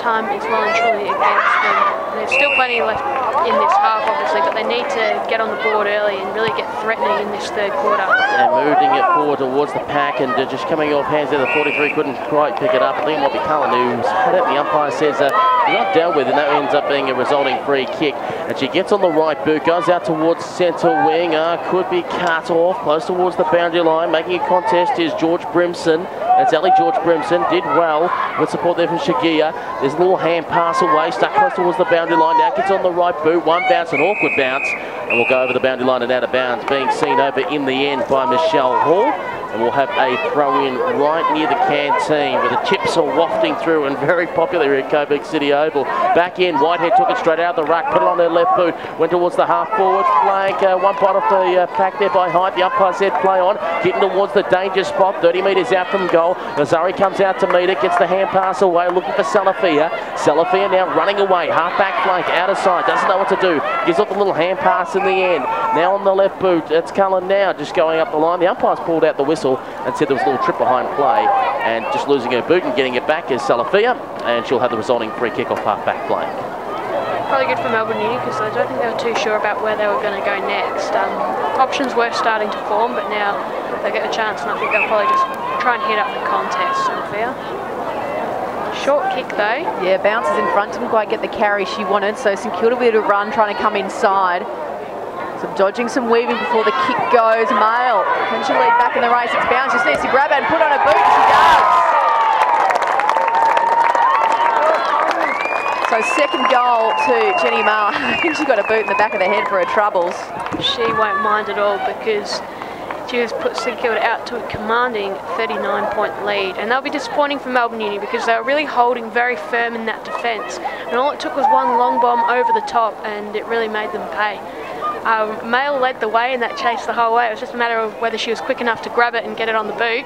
time is well and truly against them. There's still plenty left in this half obviously, but they need to get on the board early and really get threatening in this third quarter. And moving it forward towards the pack and just coming off hands there, the 43 couldn't quite pick it up. I think it might be Cullen who's had it. The umpire says not dealt with, and that ends up being a resulting free kick. And she gets on the right boot, goes out towards centre wing, could be cut off, close towards the boundary line. Making a contest is George Brimson. That's Ellie George Brimson, did well with support there from Shagia. There's a little hand pass away, stuck close towards the boundary line. Now gets on the right boot, one bounce, an awkward bounce, and will go over the boundary line and out of bounds, being seen over in the end by Michelle Hall. And we'll have a throw in right near the canteen where the chips are wafting through and very popular here at Coburg City Oval. Back in, Whitehead took it straight out of the ruck, put it on her left boot, went towards the half forward flank, one pot off the pack there by Height. The umpire said play on, getting towards the danger spot, 30 metres out from goal. Nazari comes out to meet it, gets the hand pass away, looking for Salafia. Salafia now running away, half back flank, out of sight, doesn't know what to do, gives off a little hand pass in the end. Now on the left boot, it's Cullen now, just going up the line. The umpire's pulled out the whistle and said there was a little trip behind play, and just losing her boot and getting it back is Salafia, and she'll have the resulting free kick off half back flank. Probably good for Melbourne Uni because I don't think they were too sure about where they were going to go next. Options were starting to form, but now they get a chance, and I think they'll probably just try and hit up the contest. Salafia. Short kick though. Yeah, bounces in front, didn't quite get the carry she wanted, so St Kilda with a run trying to come inside. Some dodging, some weaving before the kick goes. Mail, can she lead back in the race? It's bounce, just needs to grab it and put on her boot, and she does. So second goal to Jenny Mail. I think she got a boot in the back of the head for her troubles. She won't mind at all because she has put St Kilda out to a commanding 39-point lead, and that'll be disappointing for Melbourne Uni because they were really holding very firm in that defence, and all it took was one long bomb over the top and it really made them pay. Mail led the way in that chase the whole way. It was just a matter of whether she was quick enough to grab it and get it on the boot,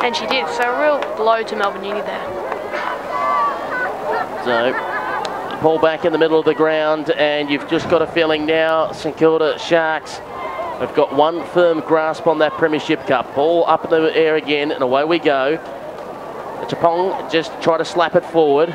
and she did, so a real blow to Melbourne Uni there. So, ball back in the middle of the ground, and you've just got a feeling now St Kilda Sharks have got one firm grasp on that Premiership Cup. Ball up in the air again, and away we go. Chapong just tried to slap it forward.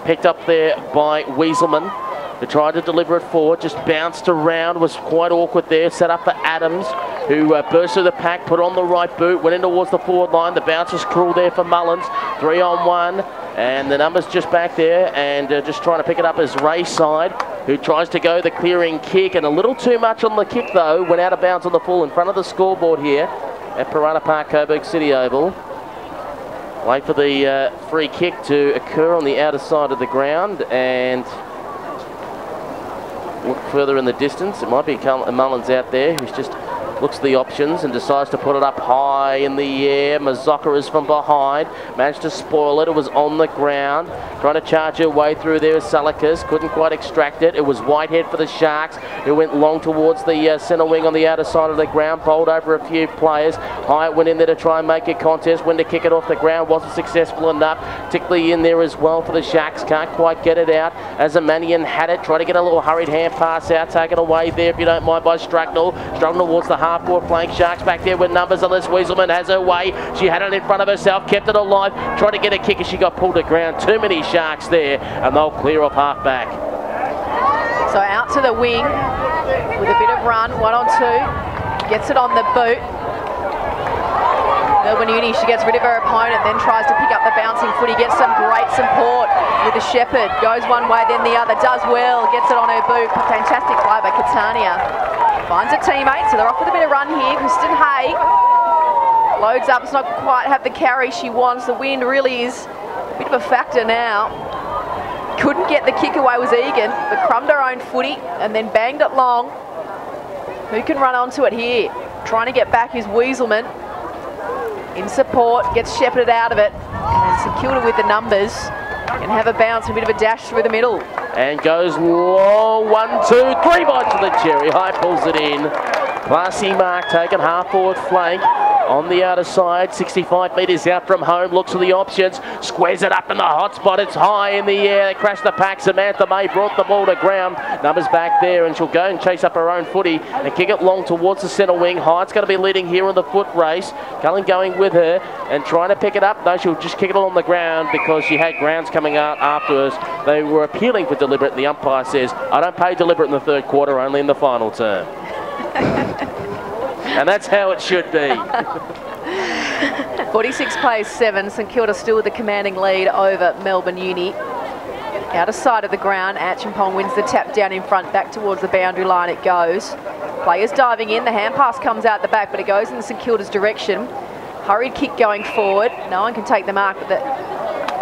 Picked up there by Weaselman, who tried to deliver it forward, just bounced around, was quite awkward there, set up for Adams, who burst through the pack, put on the right boot, went in towards the forward line. The bounce was cruel there for Mullins, 3-on-1, and the numbers just back there, and just trying to pick it up as Ray Side, who tries to go the clearing kick, and a little too much on the kick though, went out of bounds on the full in front of the scoreboard here at Piranha Park, Coburg City Oval. Wait for the free kick to occur on the outer side of the ground, and look further in the distance. It might be Mullins out there who's just looks at the options and decides to put it up high in the air. Mazzocca is from behind, managed to spoil it. It was on the ground, trying to charge her way through there as Salakas, couldn't quite extract it. It was Whitehead for the Sharks, who went long towards the centre wing on the outer side of the ground, bowled over a few players. Hyatt went in there to try and make a contest, went to kick it off the ground, wasn't successful enough. Tickly in there as well for the Sharks, can't quite get it out as Amanian had it, tried to get a little hurried hand pass out, taken away there if you don't mind by Strugnall. Strugnall towards the half-forward flank. Sharks back there with numbers, unless Weaselman has her way. She had it in front of herself, kept it alive, tried to get a kick as she got pulled to ground. Too many Sharks there, and they'll clear off half-back. So out to the wing with a bit of run, 1-on-2, gets it on the boot. Melbourne Uni, she gets rid of her opponent, then tries to pick up the bouncing footy, gets some great support with the Shepherd, goes one way then the other, does well, gets it on her boot. Fantastic play by Catania. Finds a teammate, so they're off with a bit of run here. Kristen Hay loads up, does not quite have the carry she wants. The wind really is a bit of a factor now. Couldn't get the kick away, was Egan, but crumbed her own footy and then banged it long. Who can run onto it here? Trying to get back is Weaselman. in support, gets shepherded out of it. And St Kilda with the numbers. Can have a bounce, a bit of a dash through the middle. And goes long, 1, 2, 3 bites of the cherry. High pulls it in. Classy mark taken, half forward flank. On the outer side, 65 metres out from home, looks for the options, squares it up in the hot spot, it's high in the air, they crash the pack, Samantha May brought the ball to ground, numbers back there, and she'll go and chase up her own footy and kick it long towards the centre wing. Hyde's going to be leading here in the foot race, Cullen going with her and trying to pick it up. No, she'll just kick it on the ground because she had grounds coming out afterwards. They were appealing for deliberate, and the umpire says, I don't pay deliberate in the third quarter, only in the final term. And that's how it should be. 46 plays 7. St Kilda still with the commanding lead over Melbourne Uni. Out of sight of the ground, Acheampong wins the tap down in front, back towards the boundary line it goes. Players diving in, the hand pass comes out the back, but it goes in St Kilda's direction. Hurried kick going forward. No one can take the mark, but the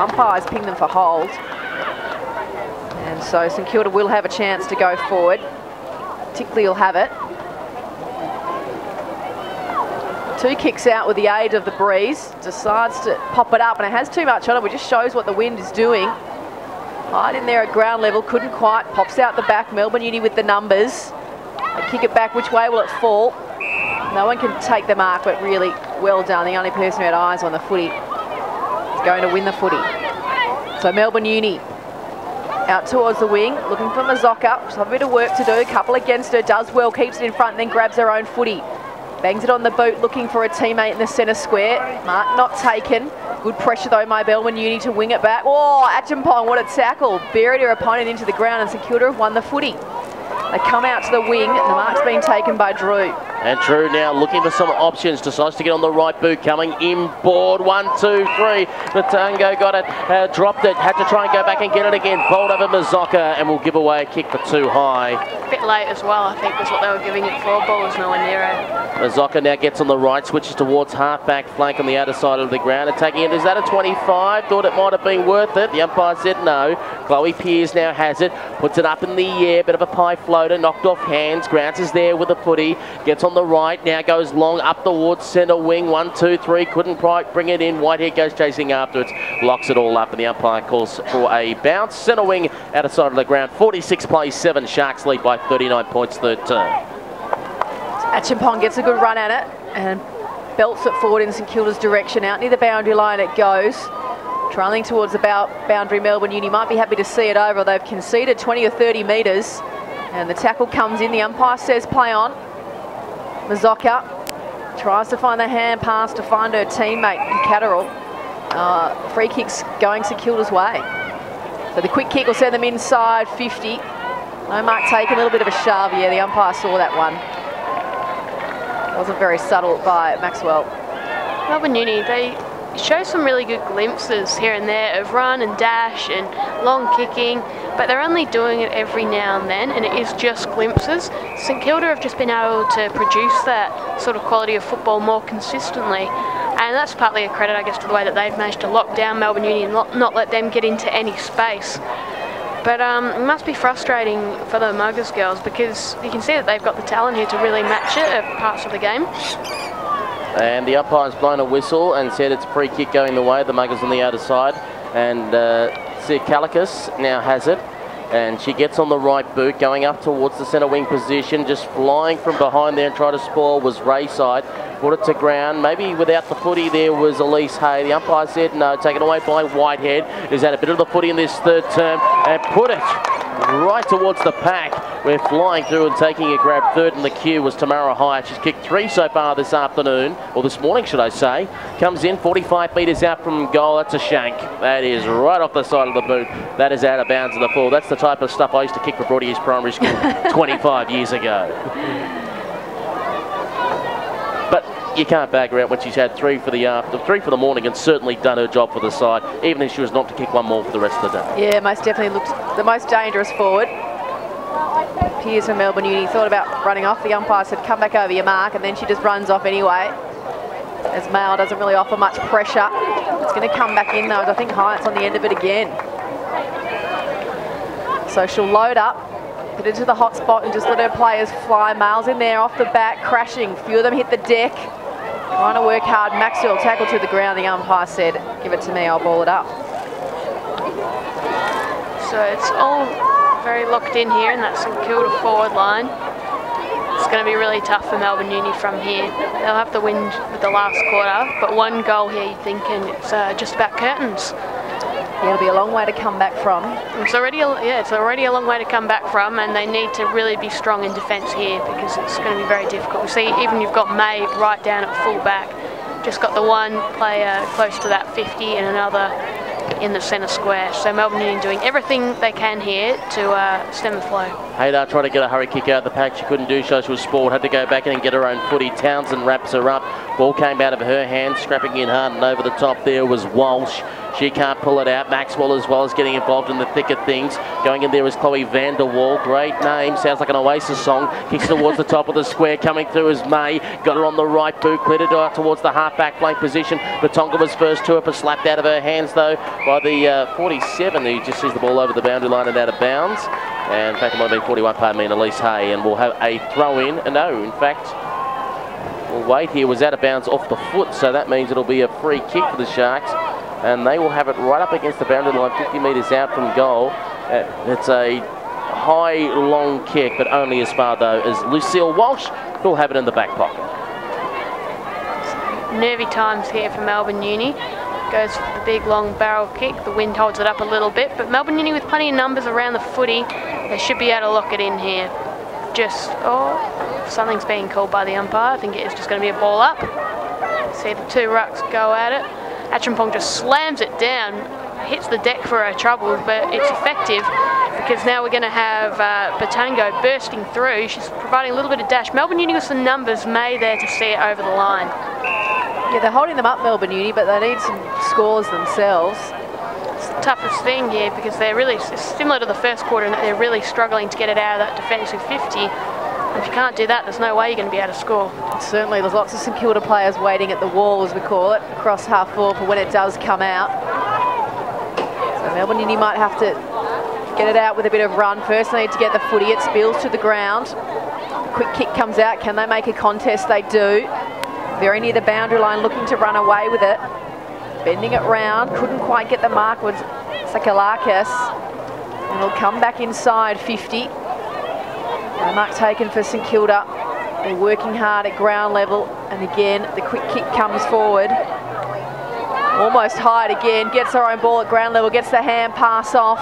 umpires ping them for hold. And so St Kilda will have a chance to go forward. Tickley will have it. 2 kicks out with the aid of the breeze, decides to pop it up, and it has too much on it, which just shows what the wind is doing. Hide in there at ground level, couldn't quite, pops out the back, Melbourne Uni with the numbers. They kick it back, which way will it fall? No one can take the mark, but really well done. The only person who had eyes on the footy is going to win the footy. So Melbourne Uni out towards the wing, looking for Mazoka. She's got a bit of work to do, a couple against her, does well, keeps it in front, then grabs her own footy. Bangs it on the boot, looking for a teammate in the centre square. Mark not taken. Good pressure though, my Melbourne Uni to wing it back. Oh, Acheampong, what a tackle. Buried her opponent into the ground, and St Kilda have won the footy. They come out to the wing, and the mark's been taken by Drew. And Drew now looking for some options, decides to get on the right boot, coming inboard, 1, 2, 3. Matango got it, dropped it, had to try and go back and get it again. Bowled over Mazoka, and will give away a kick for too high. A bit late as well, I think, was what they were giving it for. Ball was nowhere near it. Mazoka now gets on the right, switches towards half-back flank on the outer side of the ground and taking it. Is that a 25? Thought it might have been worth it. The umpire said no. Chloe Pearce now has it, puts it up in the air, bit of a pie floater, knocked off hands. Grants is there with the footy, gets on the right, now goes long up towards centre wing, 1, 2, 3, couldn't quite bring it in. Whitehead goes chasing after it, locks it all up, and the umpire calls for a bounce. Centre wing out of sight of the ground, 46 plays 7, Sharks lead by 39 points third term. Acheampong gets a good run at it and belts it forward in St Kilda's direction. Out near the boundary line it goes. Trailing towards the boundary, Melbourne Uni might be happy to see it over. They've conceded 20 or 30 metres. And the tackle comes in, the umpire says play on. Mazoka tries to find the hand pass to find her teammate in Catterall. Free kicks going St Kilda's way. So the quick kick will send them inside 50. No mark taken, a little bit of a shove. Yeah, the umpire saw that one. Wasn't very subtle by Maxwell. Melbourne Uni, they show some really good glimpses here and there of run and dash and long kicking, but they're only doing it every now and then, and it is just glimpses. St Kilda have just been able to produce that sort of quality of football more consistently, and that's partly a credit, I guess, to the way that they've managed to lock down Melbourne Uni and not let them get into any space. But it must be frustrating for the Muggers girls, because you can see that they've got the talent here to really match it at parts of the game. And the umpire's blown a whistle and said it's a free kick going the way. The Muggers on the outer side. And Calikas now has it. And she gets on the right boot, going up towards the centre wing position. Just flying from behind there and trying to spoil was Rayside. Put it to ground. Maybe without the footy there was Elise Hay. The umpire said no. Taken away by Whitehead, who's had a bit of the footy in this third term. And put it right towards the pack. We're flying through and taking a grab. Third in the queue was Tamara Hyatt. She's kicked 3 so far this afternoon, or this morning should I say. Comes in 45 metres out from goal. That's a shank. That is right off the side of the boot. That is out of bounds of the full. That's the type of stuff I used to kick for Broadie's Primary School 25 years ago. But you can't bag her out when she's had 3 for the morning and certainly done her job for the side, even if she was not to kick one more for the rest of the day. Yeah, most definitely looked the most dangerous forward. Pearce from Melbourne Uni thought about running off. The umpire said come back over your mark, and then she just runs off anyway. As Mail doesn't really offer much pressure. It's going to come back in though, as I think Hyatt's on the end of it again. So she'll load up, get into the hot spot and just let her players fly. Mail's in there off the back, crashing. A few of them hit the deck. Trying to work hard. Maxwell tackled to the ground. The umpire said, give it to me, I'll ball it up. So it's all very locked in here in that St Kilda forward line. It's going to be really tough for Melbourne Uni from here. They'll have to win with the last quarter, but one goal here you think, and it's just about curtains. Yeah, it'll be a long way to come back from. It's already a long way to come back from, and they need to really be strong in defence here because it's going to be very difficult. We see even you've got May right down at full back, just got the one player close to that 50 and another in the centre square. So Melbourne Union doing everything they can here to stem the flow. Haydar tried to get a hurry kick out of the pack. She couldn't do so. She was spoiled. Had to go back in and get her own footy. Townsend wraps her up. Ball came out of her hand. Scrapping in hard and over the top there was Walsh. She can't pull it out. Maxwell as well is getting involved in the thick of things. Going in there is Chloe van der Waal. Great name. Sounds like an Oasis song. Kicks towards the top of the square. Coming through is May. Got her on the right boot. Cleared it out towards the half-back flank position. Batonga was first to it, but slapped out of her hands though by the 47 who just sees the ball over the boundary line and out of bounds. And in fact it might have been 41, pardon me, and Elise Hay. And we'll have a throw in. No, in fact, we'll wait here. Was out of bounds off the foot, so that means it'll be a free kick for the Sharks. And they will have it right up against the boundary line, 50 metres out from goal. It's a high, long kick, but only as far, though, as Lucille Walsh, who'll have it in the back pocket. Nervy times here for Melbourne Uni. Goes for the big, long barrel kick. The wind holds it up a little bit, but Melbourne Uni with plenty of numbers around the footy. They should be able to lock it in here. Something's being called by the umpire. I think it is just going to be a ball up. See the two rucks go at it. Acheampong just slams it down, hits the deck for her trouble, but it's effective because now we're going to have Batango bursting through. She's providing a little bit of dash. Melbourne Uni with some numbers, May there to see it over the line. Yeah, they're holding them up, Melbourne Uni, but they need some scores themselves. It's the toughest thing here because they're really similar to the first quarter in that they're really struggling to get it out of that defensive 50. If you can't do that, there's no way you're going to be able to score. Certainly, there's lots of St Kilda players waiting at the wall, as we call it, across half forward for when it does come out. So Melbourne Uni might have to get it out with a bit of run. First, they need to get the footy. It spills to the ground. A quick kick comes out. Can they make a contest? They do. Very near the boundary line, looking to run away with it. Bending it round. Couldn't quite get the mark with Sakalakis. And it'll come back inside 50. No mark taken for St Kilda. They're working hard at ground level, and again the quick kick comes forward. Almost high it again, gets her own ball at ground level, gets the hand pass off.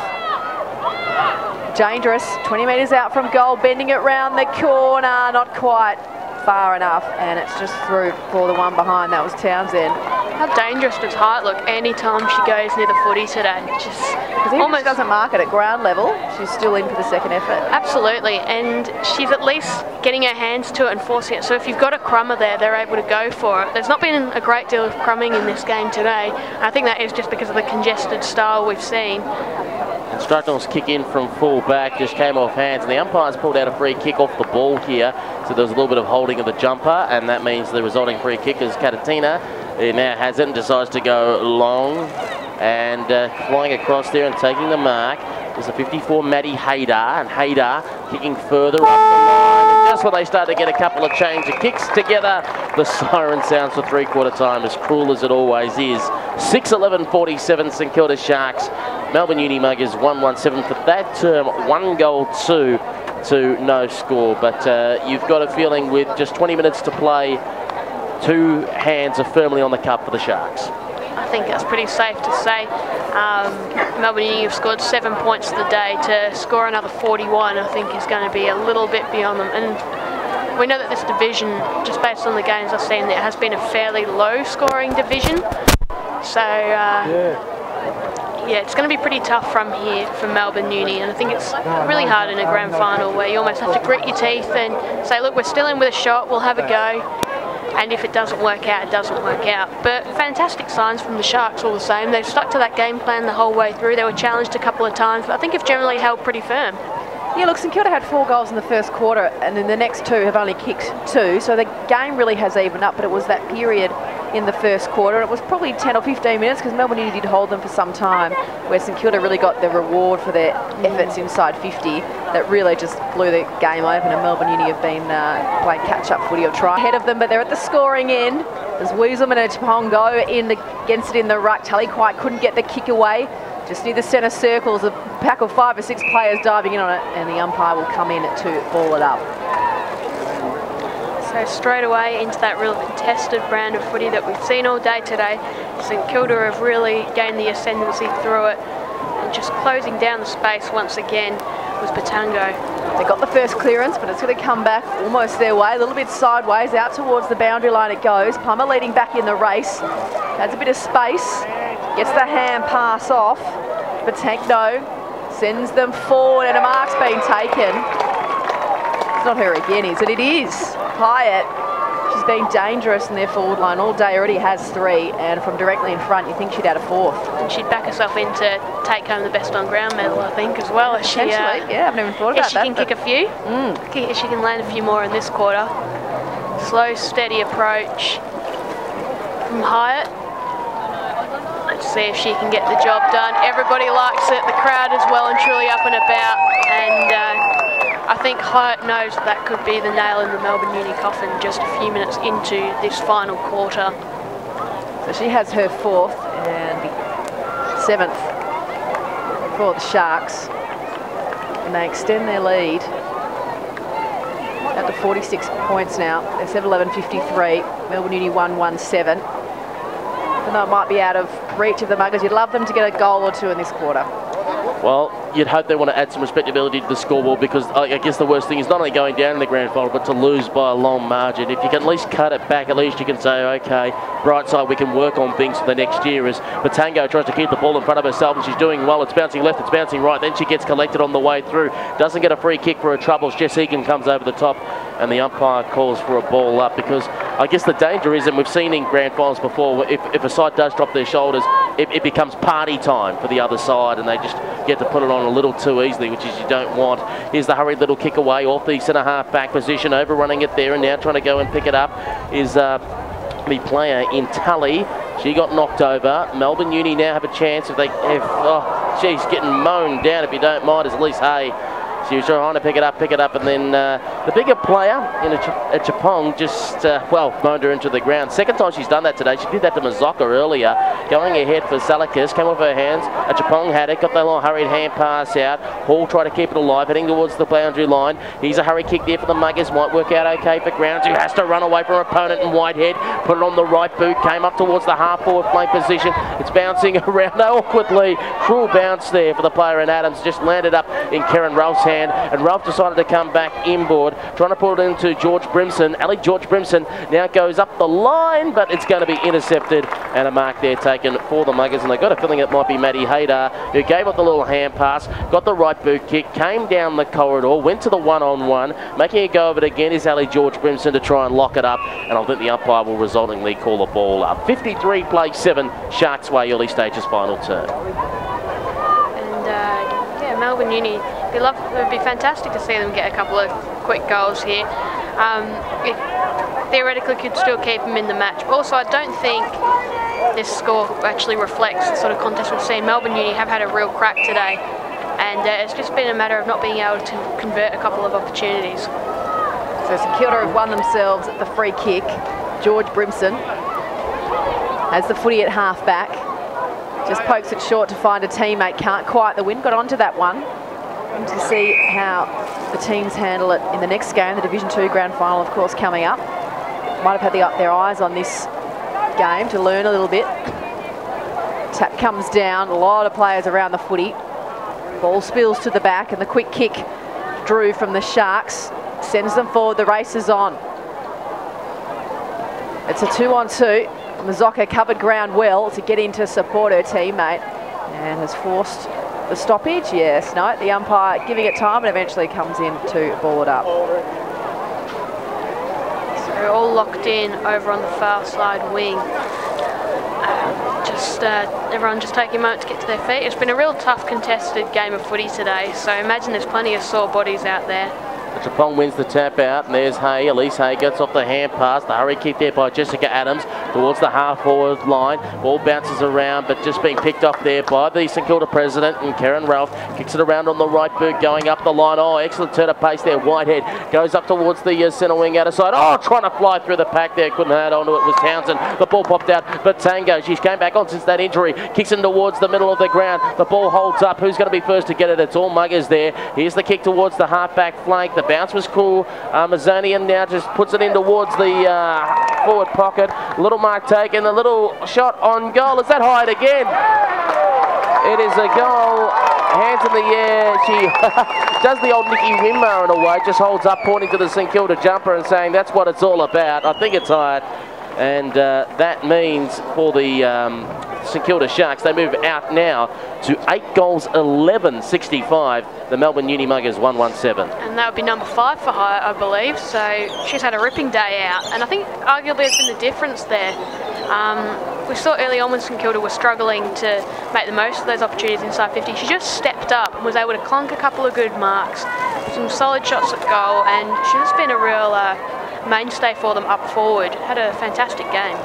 Dangerous, 20 metres out from goal, bending it round the corner, not quite far enough, and it's just through for the one behind. That was Townsend. How dangerous does Hart look any time she goes near the footy today? Just almost doesn't mark it at ground level. She's still in for the second effort. Absolutely, and she's at least getting her hands to it and forcing it. So if you've got a crummer there, they're able to go for it. There's not been a great deal of crumbing in this game today. I think that is just because of the congested style we've seen. Strucknell's kick in from full back just came off hands, and the umpire's pulled out a free kick off the ball here. So there was a little bit of holding of the jumper, and that means the resulting free kick is Katatina. He now has it and decides to go long, and flying across there and taking the mark is a 54 Maddie Haydar, and Haydar kicking further up the line. And just when they start to get a couple of change of kicks together, the siren sounds for three-quarter time, as cruel as it always is. 6-11-47 St Kilda Sharks. Melbourne Uni Muggers 1-1-7 for that term, 1-2 to no score. But you've got a feeling with just 20 minutes to play, two hands are firmly on the cup for the Sharks. I think that's pretty safe to say. Melbourne Uni have scored 7 points of the day. To score another 41, I think, is going to be a little bit beyond them. And we know that this division, just based on the games I've seen, it has been a fairly low-scoring division. So, yeah, it's going to be pretty tough from here for Melbourne Uni, and I think it's really hard in a grand final where you almost have to grit your teeth and say, look, we're still in with a shot, we'll have a go. And if it doesn't work out, it doesn't work out. But fantastic signs from the Sharks all the same. They've stuck to that game plan the whole way through. They were challenged a couple of times, but I think have generally held pretty firm. Yeah, look, St Kilda had 4 goals in the first quarter, and then the next 2 have only kicked 2, so the game really has evened up, but it was that period in the first quarter. It was probably 10 or 15 minutes because Melbourne Uni did hold them for some time, where St Kilda really got the reward for their efforts inside 50. That really just blew the game open, and Melbourne Uni have been playing catch-up footy of try ahead of them, but they're at the scoring end. As Weaselman and Chapong go against it in the ruck. Tully quite couldn't get the kick away. Just near the centre circles, a pack of 5 or 6 players diving in on it, and the umpire will come in to ball it up. So straight away into that real contested brand of footy that we've seen all day today. St Kilda have really gained the ascendancy through it, and just closing down the space once again was Batango. They got the first clearance, but it's going to come back almost their way, a little bit sideways, out towards the boundary line it goes. Plummer leading back in the race, adds a bit of space, gets the hand pass off. Batango sends them forward, and a mark's been taken. It's not her again, is it? It is. Hyatt. She's been dangerous in their forward line all day, already has 3, and from directly in front, you think she'd add a 4th. And she'd back herself in to take home the best on ground medal, I think, as well. Potentially, yeah, I've never thought about that. If she can kick a few, she can land a few more in this quarter. Slow, steady approach from Hyatt. Let's see if she can get the job done. Everybody likes it, the crowd is well and truly up and about, and I think Hyatt knows that could be the nail in the Melbourne Uni coffin just a few minutes into this final quarter. So she has her 4th and the 7th for the Sharks, and they extend their lead out to 46 points now. They're 7-11-53. Melbourne Uni 1-1-7. Even though it might be out of reach of the Muggers, you'd love them to get a goal or 2 in this quarter. Well, you'd hope they want to add some respectability to the scoreboard, because I guess the worst thing is not only going down in the grand final, but to lose by a long margin. If you can at least cut it back, at least you can say, okay, bright side, we can work on things for the next year. As Batango tries to keep the ball in front of herself, and she's doing well. It's bouncing left, it's bouncing right, then she gets collected on the way through. Doesn't get a free kick for her troubles. Jess Egan comes over the top, and the umpire calls for a ball up, because I guess the danger is, and we've seen in grand finals before, if a side does drop their shoulders, it becomes party time for the other side, and they just get to put it on a little too easily, which is you don't want. Here's the hurried little kick away off the centre half back position, overrunning it there, and now trying to go and pick it up is the player in Tully. She got knocked over. Melbourne Uni now have a chance if oh, she's getting mown down, if you don't mind, is Elise Hay. She was trying to pick it up, and then the bigger player in a Chapong just, moaned her into the ground. Second time she's done that today. She did that to Mazoka earlier, going ahead for Salakis, came off her hands. A Chapong had it, got the long hurried hand pass out. Hall tried to keep it alive, heading towards the boundary line. Here's a hurry kick there for the Muggers, might work out okay for Grounds, who has to run away from her opponent in Whitehead. Put it on the right boot, came up towards the half forward flank position. It's bouncing around awkwardly. Cruel bounce there for the player in Adams, just landed up in Karen Ralph's hand. And Ralph decided to come back inboard, trying to put it into George Brimson. Ali George Brimson now goes up the line, but it's going to be intercepted, and a mark there taken for the Muggers. And they got a feeling it might be Maddie Haydar, who gave up the little hand pass, got the right boot kick, came down the corridor, went to the one-on-one. Making a go of it again is Ali George Brimson to try and lock it up, and I think the umpire will resultingly call the ball up. 53 plays 7, Sharks way, early stages final turn. And Melbourne Uni, it would be fantastic to see them get a couple of quick goals here. It theoretically could still keep them in the match. Also, I don't think this score actually reflects the sort of contest we've seen. Melbourne Uni have had a real crack today, and it's just been a matter of not being able to convert a couple of opportunities. So St Kilda have won themselves the free kick. George Brimson has the footy at half back. Just pokes it short to find a teammate, can't quite the win, got onto that one. And to see how the teams handle it in the next game, the Division 2 grand final, of course, coming up. Might have had their eyes on this game to learn a little bit. Tap comes down, a lot of players around the footy. Ball spills to the back, and the quick kick Drew from the Sharks sends them forward. The race is on. It's a 2-on-2. Mazoka covered ground well to get in to support her teammate, and has forced the stoppage. Yes, no, the umpire giving it time, and eventually comes in to ball it up. So all locked in over on the far side wing. Everyone just taking a moment to get to their feet. It's been a real tough contested game of footy today, so imagine there's plenty of sore bodies out there. Chapong wins the tap out, and there's Hay. Elise Hay gets off the hand pass. The hurry kick there by Jessica Adams. towards the half-forward line. Ball bounces around, but just being picked off there by the St Kilda president, and Karen Ralph kicks it around on the right boot, going up the line. Oh, excellent turn of pace there. Whitehead goes up towards the centre wing out of side. Oh, trying to fly through the pack there. Couldn't hold onto it. Was Townsend. The ball popped out, but Tango, she's came back on since that injury. Kicks in towards the middle of the ground. The ball holds up. Who's going to be first to get it? It's all muggers there. Here's the kick towards the half-back flank. The bounce was cool. Mazzonian now just puts it in towards the forward pocket. Little mark taken. A little shot on goal. Is that high again? It is a goal. Hands in the air. She does the old Nicky Winmar in a way. Just holds up, pointing to the St Kilda jumper and saying that's what it's all about. I think it's high. And that means for the St Kilda Sharks, they move out now to 8 goals, 11-65. The Melbourne Uni Muggers 1-1-7. And that would be number 5 for her, I believe. So she's had a ripping day out. And I think arguably it's been the difference there. We saw early on when St Kilda were struggling to make the most of those opportunities inside 50. She just stepped up and was able to clunk a couple of good marks, some solid shots at goal, and she's just been a real mainstay for them up forward. Had a fantastic game.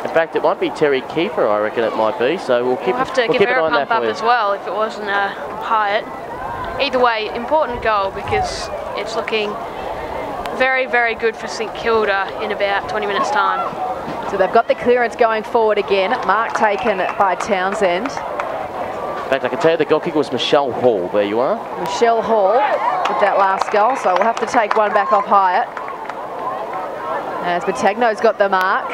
In fact, it might be Terry Keeper, I reckon it might be. So we'll have to give her a pump up as well if it wasn't Hyatt. Either way, important goal because it's looking very, very good for St Kilda in about 20 minutes' time. So they've got the clearance going forward again. Mark taken by Townsend. In fact, I can tell you the goal kicker was Michelle Hall. There you are. Michelle Hall with that last goal. So we'll have to take one back off Hyatt. As Battagno's got the mark.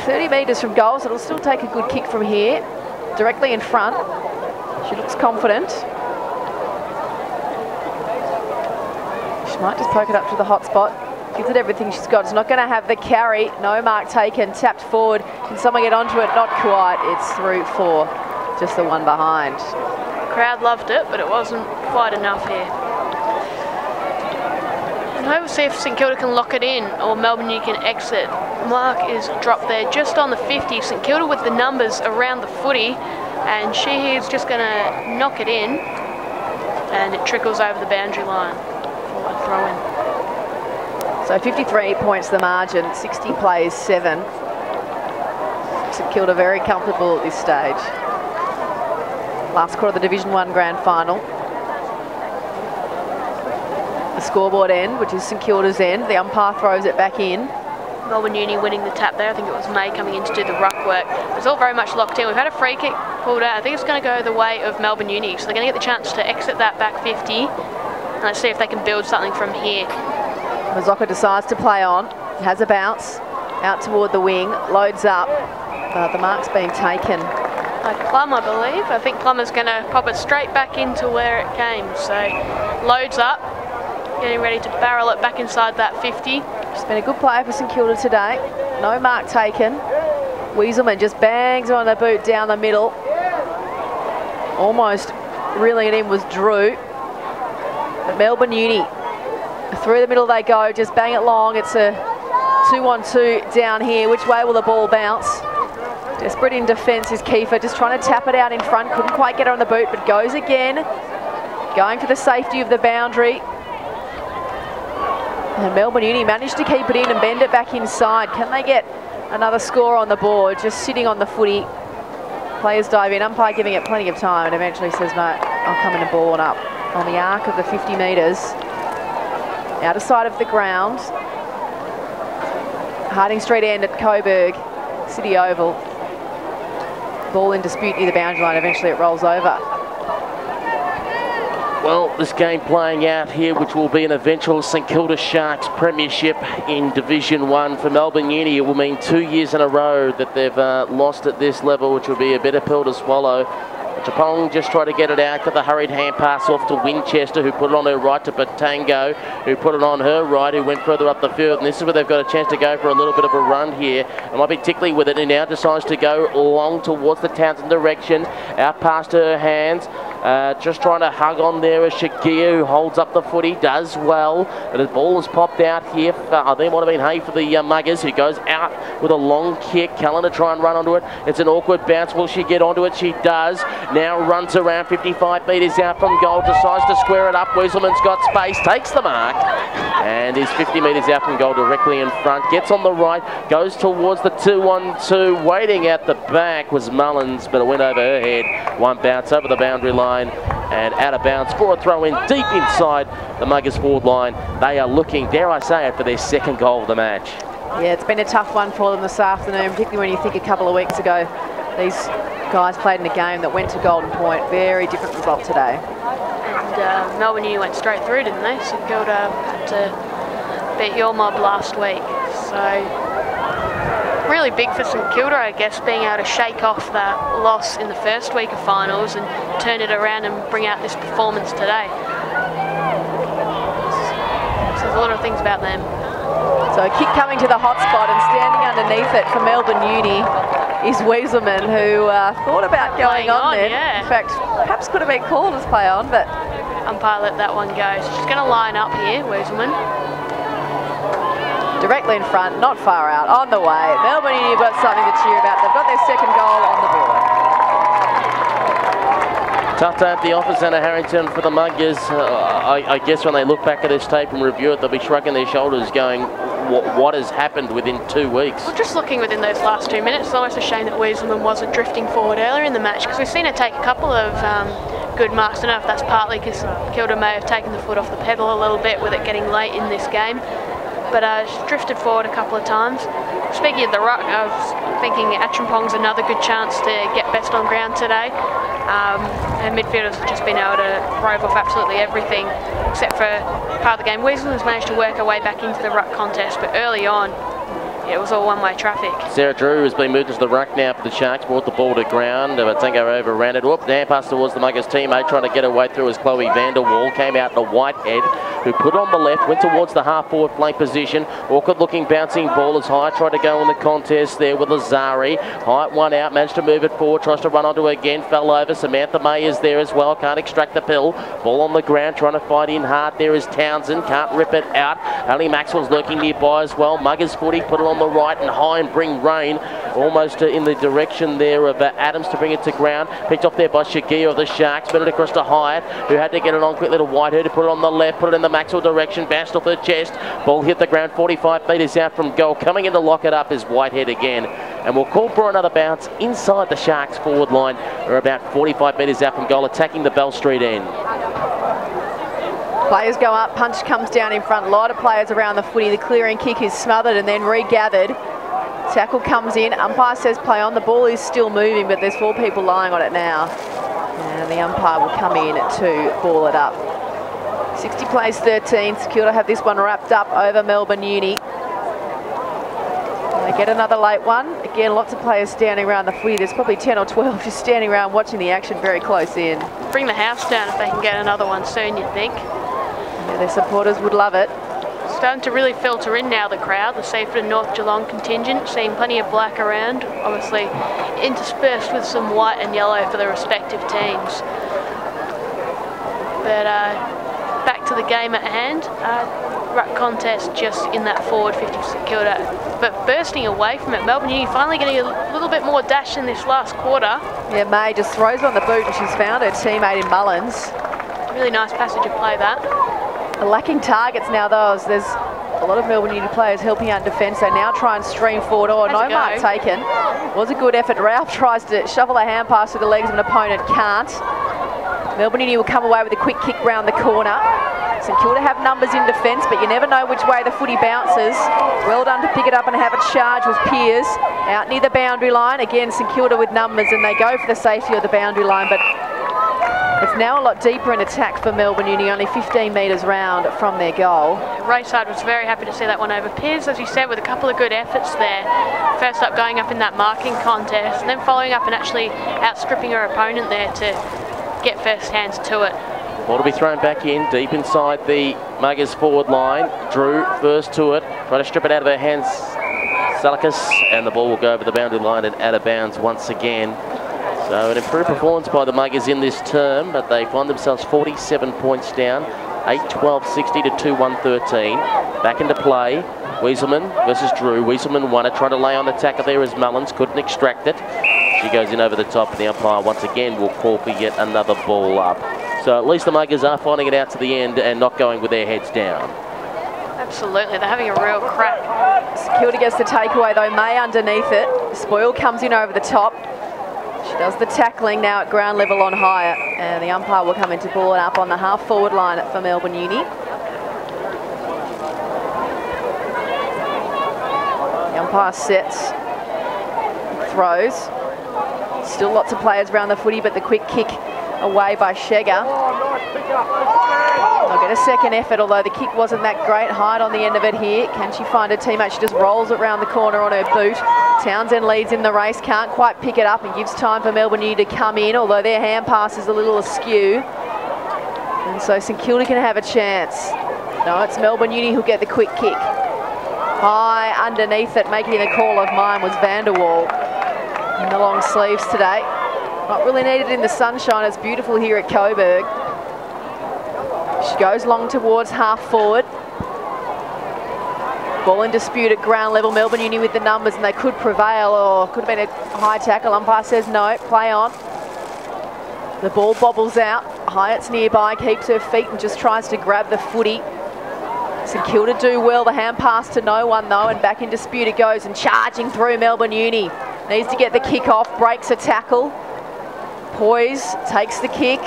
30 metres from goal, so it'll still take a good kick from here. Directly in front. She looks confident. She might just poke it up to the hot spot. Gives it everything she's got. It's not going to have the carry. No mark taken. Tapped forward. Can someone get onto it? Not quite. It's through for just the one behind. The crowd loved it, but it wasn't quite enough here. And we'll see if St Kilda can lock it in or Melbourne Uni can exit. Mark is dropped there just on the 50. St Kilda with the numbers around the footy, and she is just going to knock it in, and it trickles over the boundary line for a throw-in. So 53 points the margin, 60 plays 7. St Kilda very comfortable at this stage. Last quarter of the Division 1 Grand Final. The scoreboard end, which is St Kilda's end. The umpire throws it back in. Melbourne Uni winning the tap there. I think it was May coming in to do the ruck work. It's all very much locked in. We've had a free kick pulled out. I think it's going to go the way of Melbourne Uni. So they're going to get the chance to exit that back 50. And let's see if they can build something from here. Mazzocca decides to play on. Has a bounce. Out toward the wing. Loads up. The mark's being taken. By Plum, I believe. I think Plum is going to pop it straight back into where it came. So loads up. Getting ready to barrel it back inside that 50. She's been a good player for St Kilda today. No mark taken. Wieselman just bangs on the boot down the middle. Almost reeling it in was Drew. But Melbourne Uni, through the middle they go, just bang it long. It's a 2-on-2 down here. Which way will the ball bounce? Desperate in defence is Kiefer, just trying to tap it out in front. Couldn't quite get her on the boot, but goes again. Going for the safety of the boundary. And Melbourne Uni managed to keep it in and bend it back inside. Can they get another score on the board? Just sitting on the footy. Players dive in, umpire giving it plenty of time, and eventually says, no, I'll come in and ball one up. On the arc of the 50 metres. Outer side of the ground. Harding Street end at Coburg. City Oval. Ball in dispute near the boundary line. Eventually it rolls over. Well, this game playing out here, which will be an eventual St Kilda Sharks premiership in Division 1 for Melbourne Uni. It will mean 2 years in a row that they've lost at this level, which will be a bitter pill to swallow. Chapong just tried to get it out, got the hurried hand pass off to Winchester, who put it on her right, to Batango, who put it on her right, who went further up the field. And this is where they've got a chance to go for a little bit of a run here. It might be tickly with it, and now decides to go long towards the Townsend direction, out past her hands. Just trying to hug on there as Shagia, who holds up the footy, does well. But the ball has popped out here. I think it might have been Hay for the Muggers, who goes out with a long kick. Callan to try and run onto it. It's an awkward bounce. Will she get onto it? She does. Now runs around 55 metres out from goal. Decides to square it up. Weaselman's got space. Takes the mark. And is 50 metres out from goal directly in front. Gets on the right. Goes towards the 2-1-2. Waiting at the back was Mullins, but it went over her head. One bounce over the boundary line. And out of bounds for a throw in deep inside the Muggers forward line. They are looking, dare I say it, for their second goal of the match. Yeah, it's been a tough one for them this afternoon, particularly when you think a couple of weeks ago these guys played in a game that went to Golden Point. Very different result today. And Melbourne Uni went straight through, didn't they? So Kilda had to beat your mob last week. So really big for St Kilda, I guess, being able to shake off that loss in the first week of finals and turn it around and bring out this performance today. So there's a lot of things about them. So a kick coming to the hot spot, and standing underneath it for Melbourne Uni is Weaselman, who thought about going on there. Yeah. In fact, perhaps could have been called as play on, but umpire let that one go. So she's going to line up here, Weaselman. Directly in front, not far out, on the way. Melbourne Uni have got something to cheer about. They've got their second goal on the board. Tough day at the Office Centre, Harrington, for the Muggers. I guess when they look back at this tape and review it, they'll be shrugging their shoulders going, what has happened within 2 weeks? Well, just looking within those last 2 minutes, it's almost a shame that Weaselman wasn't drifting forward earlier in the match, because we've seen her take a couple of good marks. I don't know if that's partly because Kilda may have taken the foot off the pedal a little bit with it getting late in this game. But she's drifted forward a couple of times. Speaking of the ruck, I was thinking Acheampong's another good chance to get best on ground today. Her midfielders have just been able to rove off absolutely everything except for part of the game. Weaselman's managed to work her way back into the ruck contest, but early on, it was all one-way traffic. Sarah Drew has been moved into the ruck now for the Sharks, brought the ball to ground, but Tango overran it. Whoop, down pass towards the Muggers teammate, trying to get her way through as Chloe Vanderwall came out to Whitehead, who put on the left, went towards the half-forward flank position. Awkward-looking bouncing ball as Hyatt tried to go in the contest there with Lazari. Hyatt one out, managed to move it forward, tries to run onto it again, fell over. Samantha May is there as well, can't extract the pill. Ball on the ground, trying to fight in hard. There is Townsend, can't rip it out. Only Maxwell's lurking nearby as well. Muggers footy, put it on the right and high and bring rain almost in the direction there of Adams to bring it to ground. Picked off there by Shagia of the Sharks, spin it across to Hyatt, who had to get it on quick little Whitehead to put it on the left, put it in the Maxwell direction, bashed off her chest. Ball hit the ground 45 metres out from goal. Coming in to lock it up is Whitehead again. And we'll call for another bounce inside the Sharks forward line. They're about 45 metres out from goal, attacking the Bell Street end. Players go up, punch comes down in front. A lot of players around the footy. The clearing kick is smothered and then regathered. Tackle comes in. Umpire says play on. The ball is still moving, but there's 4 people lying on it now. And the umpire will come in to ball it up. 60 plays 13. Kilda have this one wrapped up over Melbourne Uni. They get another late one. Again, lots of players standing around the footy. There's probably 10 or 12 just standing around watching the action very close in. Bring the house down if they can get another one soon, you'd think. Yeah, their supporters would love it. Starting to really filter in now, the crowd. The Seaford and North Geelong contingent, seeing plenty of black around, obviously interspersed with some white and yellow for the respective teams. But back to the game at hand. Ruck contest just in that forward 50 for Kilda, but bursting away from it. Melbourne Uni finally getting a little bit more dash in this last quarter. Yeah, May just throws on the boot and she's found her teammate in Mullins. Really nice passage of play that. They're lacking targets now though, as there's a lot of Melbourne Uni players helping out in defence. They now try and stream forward. Oh, no mark taken. Was a good effort. Ralph tries to shuffle a hand pass to the legs of an opponent, can't. Melbourne Uni will come away with a quick kick round the corner. St Kilda have numbers in defence, but you never know which way the footy bounces. Well done to pick it up and have it charged with Piers. Out near the boundary line. Again, St Kilda with numbers, and they go for the safety of the boundary line, but it's now a lot deeper in attack for Melbourne Uni, only 15 metres round from their goal. Rayside was very happy to see that one over. Piers, as you said, with a couple of good efforts there. First up going up in that marking contest, and then following up and actually outstripping her opponent there to get first hands to it. Ball to be thrown back in, deep inside the Muggers forward line. Drew first to it, try to strip it out of her hands, Salakas, and the ball will go over the boundary line and out of bounds once again. So an improved performance by the Muggers in this term, but they find themselves 47 points down, 8-12-60 to 2-1-13. Back into play. Wieselman versus Drew. Wieselman won it, trying to lay on the tackle there as Mullins couldn't extract it. She goes in over the top, and the umpire once again will call for yet another ball up. So at least the Muggers are finding it out to the end and not going with their heads down. Absolutely, they're having a real crack. Kilda gets the takeaway though, May underneath it. Spoil comes in over the top. She does the tackling now at ground level on higher, and the umpire will come in to ball it up on the half-forward line for Melbourne Uni. The umpire sets, throws. Still lots of players around the footy, but the quick kick away by Shegger. They'll get a second effort, although the kick wasn't that great. Hyde on the end of it here. Can she find her teammate? She just rolls it round the corner on her boot. Townsend leads in the race, can't quite pick it up, and gives time for Melbourne Uni to come in, although their hand pass is a little askew. And so St Kilda can have a chance. No, it's Melbourne Uni who'll get the quick kick. High underneath it, making the call of mine was Vanderwall in the long sleeves today. Not really needed in the sunshine. It's beautiful here at Coburg. She goes long towards half forward. Ball in dispute at ground level. Melbourne Uni with the numbers, and they could prevail, or could have been a high tackle. Umpire says no, play on. The ball bobbles out. Hyatt's nearby, keeps her feet and just tries to grab the footy. St Kilda do well. The hand pass to no one though, and back in dispute it goes, and charging through Melbourne Uni. Needs to get the kick off, breaks a tackle. Poise, takes the kick.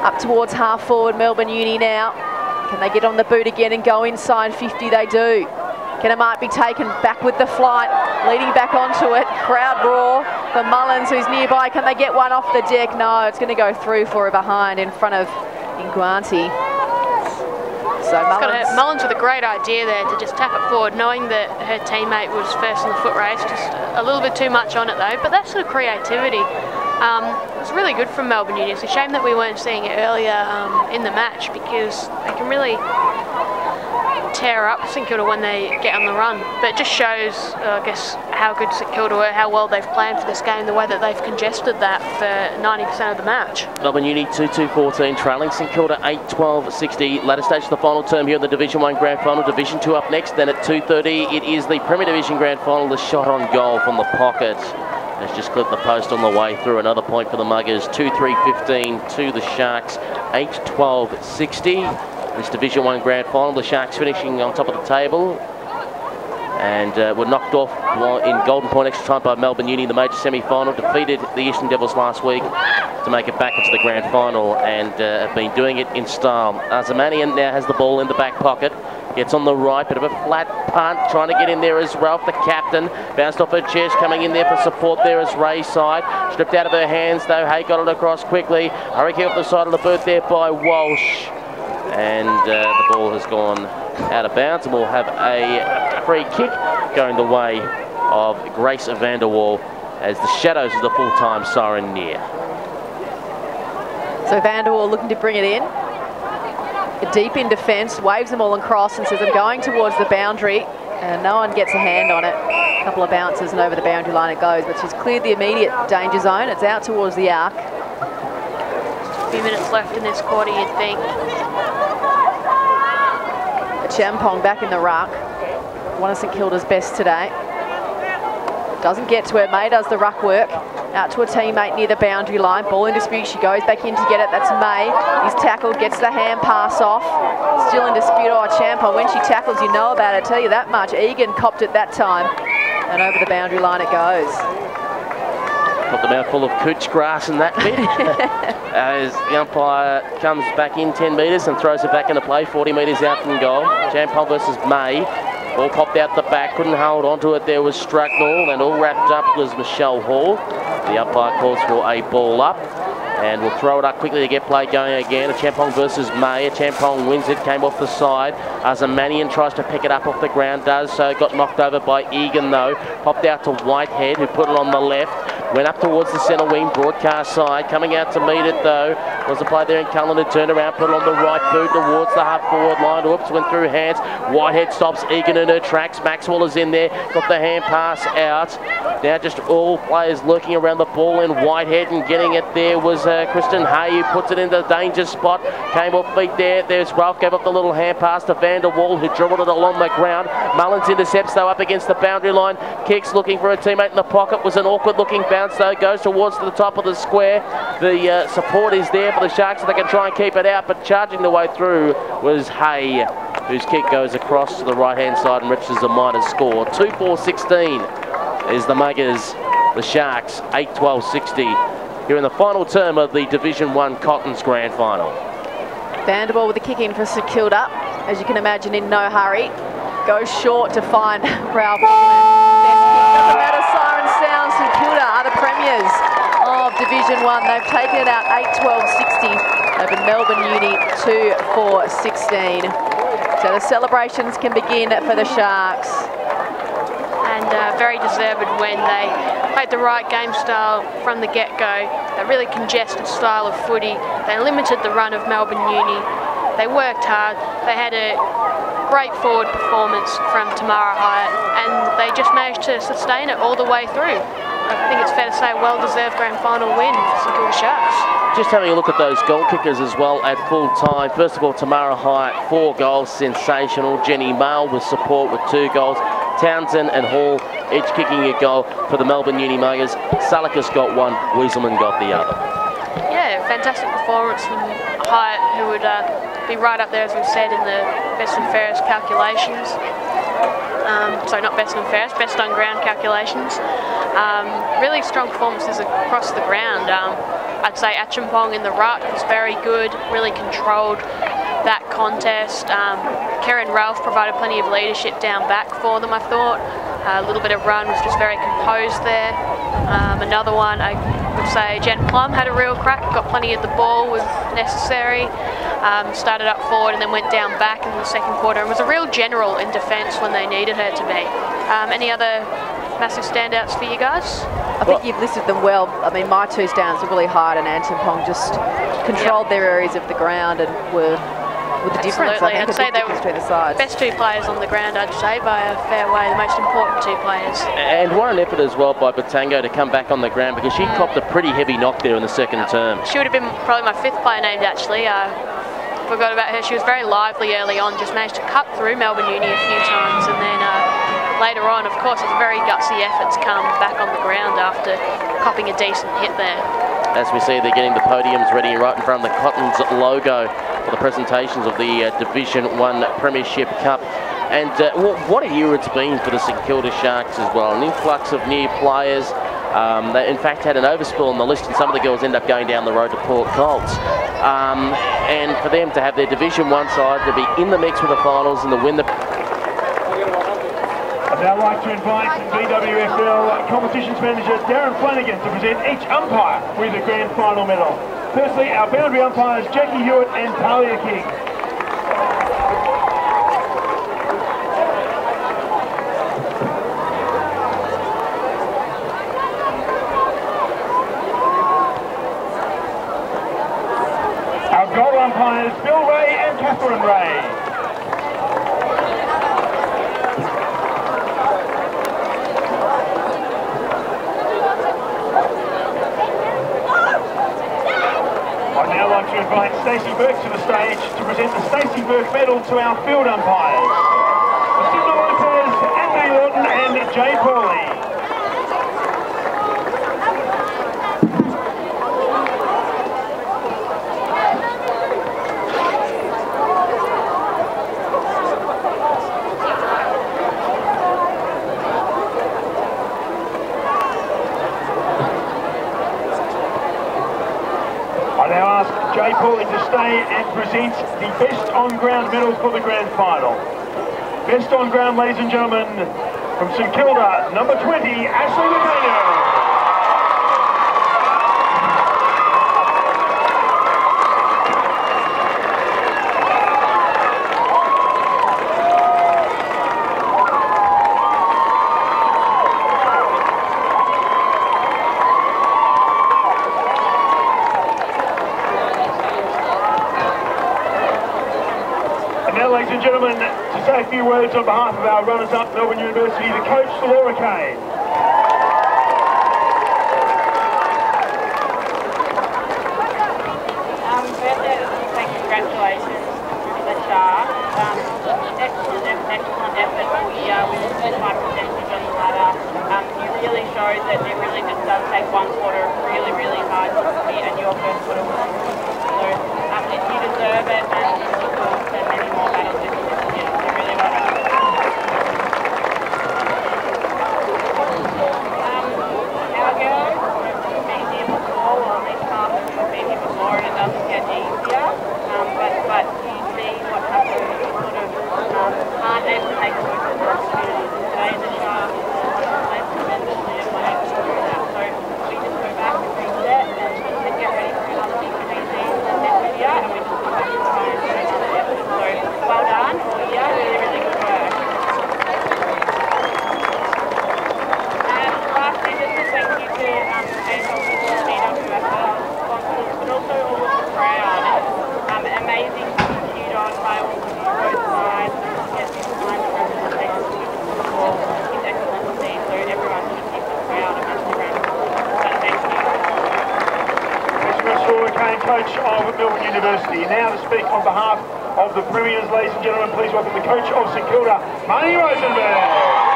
Up towards half forward, Melbourne Uni now. Can they get on the boot again and go inside 50? They do. Kenna might be taken back with the flight, leading back onto it. Crowd roar for Mullins, who's nearby. Can they get one off the deck? No, it's going to go through for her behind in front of Inguanti. So Mullins with a great idea there to just tap it forward, knowing that her teammate was first in the foot race. Just a little bit too much on it though, but that sort of creativity. It's really good from Melbourne Uni. It's a shame that we weren't seeing it earlier in the match, because they can really tear up St Kilda when they get on the run. But it just shows, I guess, how good St Kilda were, how well they've planned for this game, the way that they've congested that for 90% of the match. Melbourne Uni 2-2-14, trailing St Kilda 8-12-60. Latter stage of the final term here in the Division 1 Grand Final. Division 2 up next. Then at 2:30, it is the Premier Division Grand Final. The shot on goal from the pocket has just clipped the post on the way through. Another point for the Muggers. 2-3-15 to the Sharks. 8-12-60. This Division 1 Grand Final. The Sharks finishing on top of the table, and were knocked off in Golden Point extra time by Melbourne Uni in the major semi-final. Defeated the Eastern Devils last week to make it back into the Grand Final, and have been doing it in style. Zamanian now has the ball in the back pocket. Gets on the right, bit of a flat punt, trying to get in there as Ralph, the captain. Bounced off her chest, coming in there for support there as Ray's side. Stripped out of her hands though, Hay got it across quickly. Hurricane off the side of the boot there by Walsh. And the ball has gone out of bounds, and we'll have a free kick going the way of Grace Vanderwall as the shadows of the full-time siren near. So Vanderwall looking to bring it in. Deep in defence, waves them all across and says, I'm going towards the boundary, and no one gets a hand on it. A couple of bounces and over the boundary line it goes, but she's cleared the immediate danger zone. It's out towards the arc. Just a few minutes left in this quarter, you'd think. Champong back in the ruck. One of St Kilda's best today. Doesn't get to her. May does the ruck work. Out to a teammate near the boundary line. Ball in dispute. She goes back in to get it. That's May. He's tackled. Gets the hand pass off. Still in dispute. Oh, Champong. When she tackles, you know about it. I tell you that much. Egan copped it that time. And over the boundary line it goes. Got the mouthful of cooch grass in that bit. As the umpire comes back in 10 metres and throws it back into play, 40 metres out from goal. Champong versus May. Ball popped out the back, couldn't hold onto it. There was Strucknall, and all wrapped up was Michelle Hall. The umpire calls for a ball up, and we'll throw it up quickly to get play going again. A Champong versus May. A Champong wins it, came off the side. Zamanian tries to pick it up off the ground, does so. Got knocked over by Egan though. Popped out to Whitehead, who put it on the left. Went up towards the centre wing, broadcast side. Coming out to meet it though was the play there in Cullen, who turned around, put it on the right boot towards the half forward line. Oops, went through hands. Whitehead stops Egan in her tracks. Maxwell is in there, got the hand pass out. Now just all players lurking around the ball in Whitehead, and getting it there was Kristen Hay, who puts it into the danger spot. Came off feet there. There's Ralph, gave up the little hand pass to Van der Waal, who dribbled it along the ground. Mullins intercepts though up against the boundary line. Kicks looking for a teammate in the pocket. Was an awkward looking bounce though. Goes towards the top of the square. The support is there for the Sharks so they can try and keep it out, but charging the way through was Hay, whose kick goes across to the right hand side and reaches the minor score. 2-4-16 is the Muggers, the Sharks 8-12-60 here in the final term of the Division 1 Cottons Grand Final. Van der Waal with the kick in for St Kilda, as you can imagine, in no hurry. Goes short to find Ralph. Doesn't matter, siren sounds. St Kilda are the premiers of Division 1. They've taken it out 8-12-60 over Melbourne Uni 2-4-16. So the celebrations can begin for the Sharks. And very deserved when they played the right game style from the get-go. A really congested style of footy. They limited the run of Melbourne Uni. They worked hard. They had a great forward performance from Tamara Hyatt, and they just managed to sustain it all the way through. I think it's fair to say well-deserved grand final win for St Kilda Sharks. Just having a look at those goal kickers as well at full time. First of all, Tamara Hyatt, 4 goals, sensational. Jenny Mail with support with 2 goals. Townsend and Hall each kicking a goal for the Melbourne Uni Muggers. Salakas got 1, Wieselman got the other. Yeah, fantastic performance from Hyatt, who would be right up there, as we've said, in the best and fairest calculations. Sorry, not best and fairest, best on ground calculations. Really strong performances across the ground. I'd say Acheampong in the ruck was very good, really controlled that contest. Karen Ralph provided plenty of leadership down back for them, I thought. A little bit of run, was just very composed there. Another one, I would say Jen Plum had a real crack, got plenty of the ball, was necessary. Started up forward and then went down back in the second quarter and was a real general in defence when they needed her to be. Any other massive standouts for you guys? I think you've listed them well. I mean, my 2 standouts are really hard, and Acheampong just controlled their areas of the ground and were with the difference. I think I'd say they were between the sides. Best 2 players on the ground, I'd say, by a fair way, the most important 2 players. And what an effort as well by Batango to come back on the ground, because she copped a pretty heavy knock there in the second term. She would have been probably my 5th player named, actually. Forgot about her. She was very lively early on, just managed to cut through Melbourne Uni a few times, and then later on, of course, it's a very gutsy effort to come back on the ground after copping a decent hit there. As we see, they're getting the podiums ready right in front of the Cottons logo for the presentations of the Division 1 Premiership Cup. And what a year it's been for the St Kilda Sharks as well. An influx of new players. They in fact had an overspill on the list, and some of the girls end up going down the road to Port Colts. And for them to have their Division 1 side to be in the mix with the finals and to win the... I'd now like to invite BWFL Competitions Manager Darren Flanagan to present each umpire with a grand final medal. Firstly, our boundary umpires Jackie Hewitt and Talia King. Our goal umpires Bill Ray and Catherine Ray. To invite Stacey Burke to the stage to present the Stacey Burke Medal to our field umpires. Lucinda Lopez, Anthony Lawton and Jay Pauly. Jay Pauly to stay and present the Best On Ground medal for the Grand Final. Best On Ground, ladies and gentlemen, from St Kilda, number 20, Ashley McDaniel. and gentlemen, to say a few words on behalf of our runners-up, Melbourne University, the coach, Laura Kane. Firstly, I'd like to say congratulations to the Sharks. Excellent effort all year with a high percentage on the ladder. You really showed that it really just does take one quarter really hard to compete, and your first quarter was so you deserve it, and you look forward to many more battles with you this year. So really well done. Our girls have been here before, or at least half of them have been here before, and it doesn't get easier. But you see what happens when you sort of aren't able to make the most of the opportunities. And today the Sharks played tremendously and were able to do that. So we just go back and reset and get ready for another big pre-season next year, and we just come back and try and do another effort. So well done all year, really good work. And lastly, just a thank you to AFL people, CWFL sponsors, but also all of the crowd. It's amazing to be cheered on by all of you both sides and to get this kind of representation of football is excellent to see. So everyone should keep the crowd a massive round of applause. So thank you. Thanks, Laura Kane, coach of Melbourne University. Now to speak on behalf of the Premiers, ladies and gentlemen, please welcome the coach of St Kilda, Marnie Rosenberg.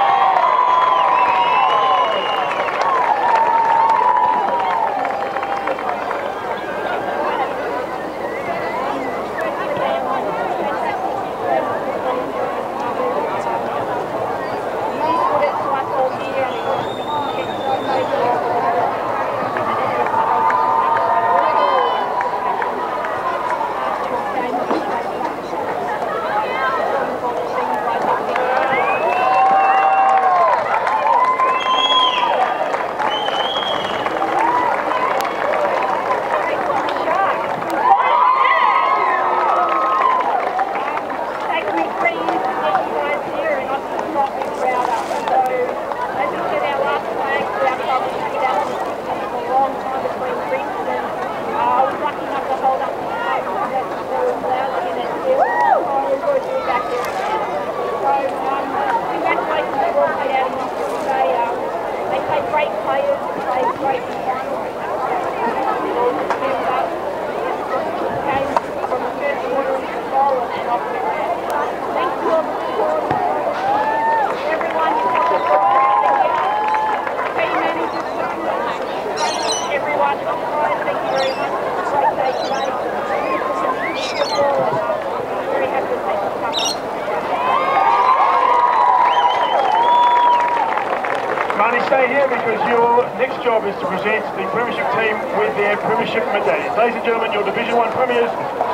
Stay here because your next job is to present the Premiership team with their Premiership medallions. Ladies and gentlemen, your Division 1 Premiers,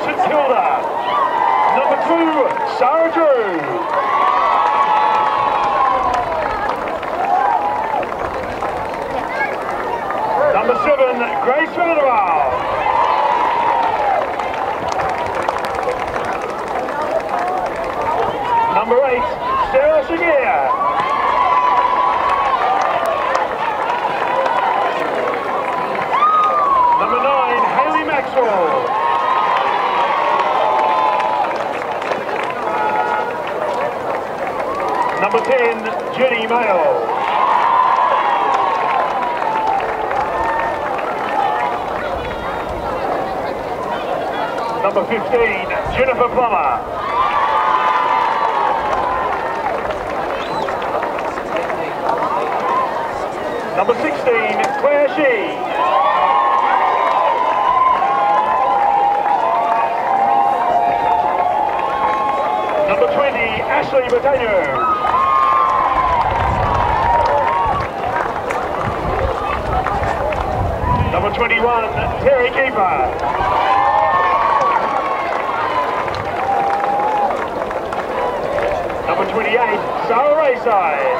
St Kilda. Number 2, Sarah Drew. Number 7, Grace Vanderwaal. Number 8, Sarah Seguier. Number 10, Jenny Mayo. Number 15, Jennifer Plummer. Number 16, Claire Shee. Number 20, Ashley Batano. Number 21, Terry Keeper. Number 28, Sarah Rayside.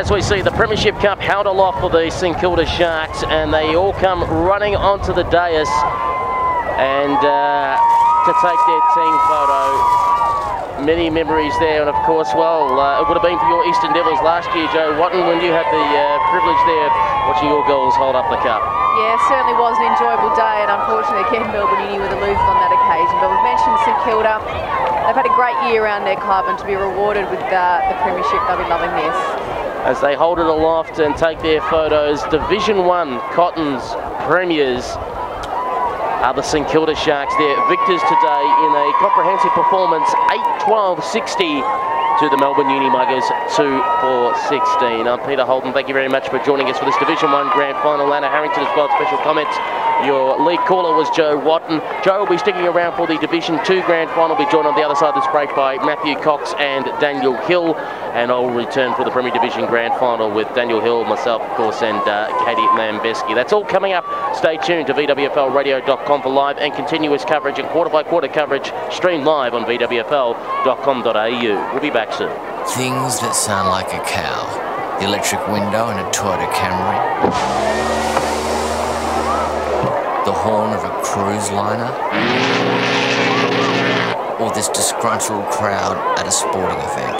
as we see the Premiership Cup held aloft for the St Kilda Sharks, and they all come running onto the dais and to take their team photo. Many memories there, and of course, well, it would have been for your Eastern Devils last year, Joe Watton, when you had the privilege there watching your girls hold up the cup. Yeah, it certainly was an enjoyable day, and unfortunately again Melbourne Uni were the losers on that occasion. But we've mentioned St Kilda. They've had a great year around their club, and to be rewarded with the Premiership, they'll be loving this. As they hold it aloft and take their photos, Division 1 Cottons Premiers are the St Kilda Sharks. They're victors today in a comprehensive performance, 8-12-60 to the Melbourne Uni Muggers, 2-4-16. I'm Peter Holden. Thank you very much for joining us for this Division 1 Grand Final. Lana Harrington as well, special comments. Your lead caller was Joe Watton. Joe will be sticking around for the Division 2 Grand Final. Will be joined on the other side of this break by Matthew Cox and Daniel Hill. And I'll return for the Premier Division Grand Final with Daniel Hill, myself, of course, and Katie Lambeski. That's all coming up. Stay tuned to VWFLradio.com for live and continuous coverage and quarter-by-quarter coverage streamed live on VWFL.com.au. We'll be back soon. Things that sound like a cow. The electric window in a Toyota Camry. The horn of a cruise liner. Or this disgruntled crowd at a sporting event.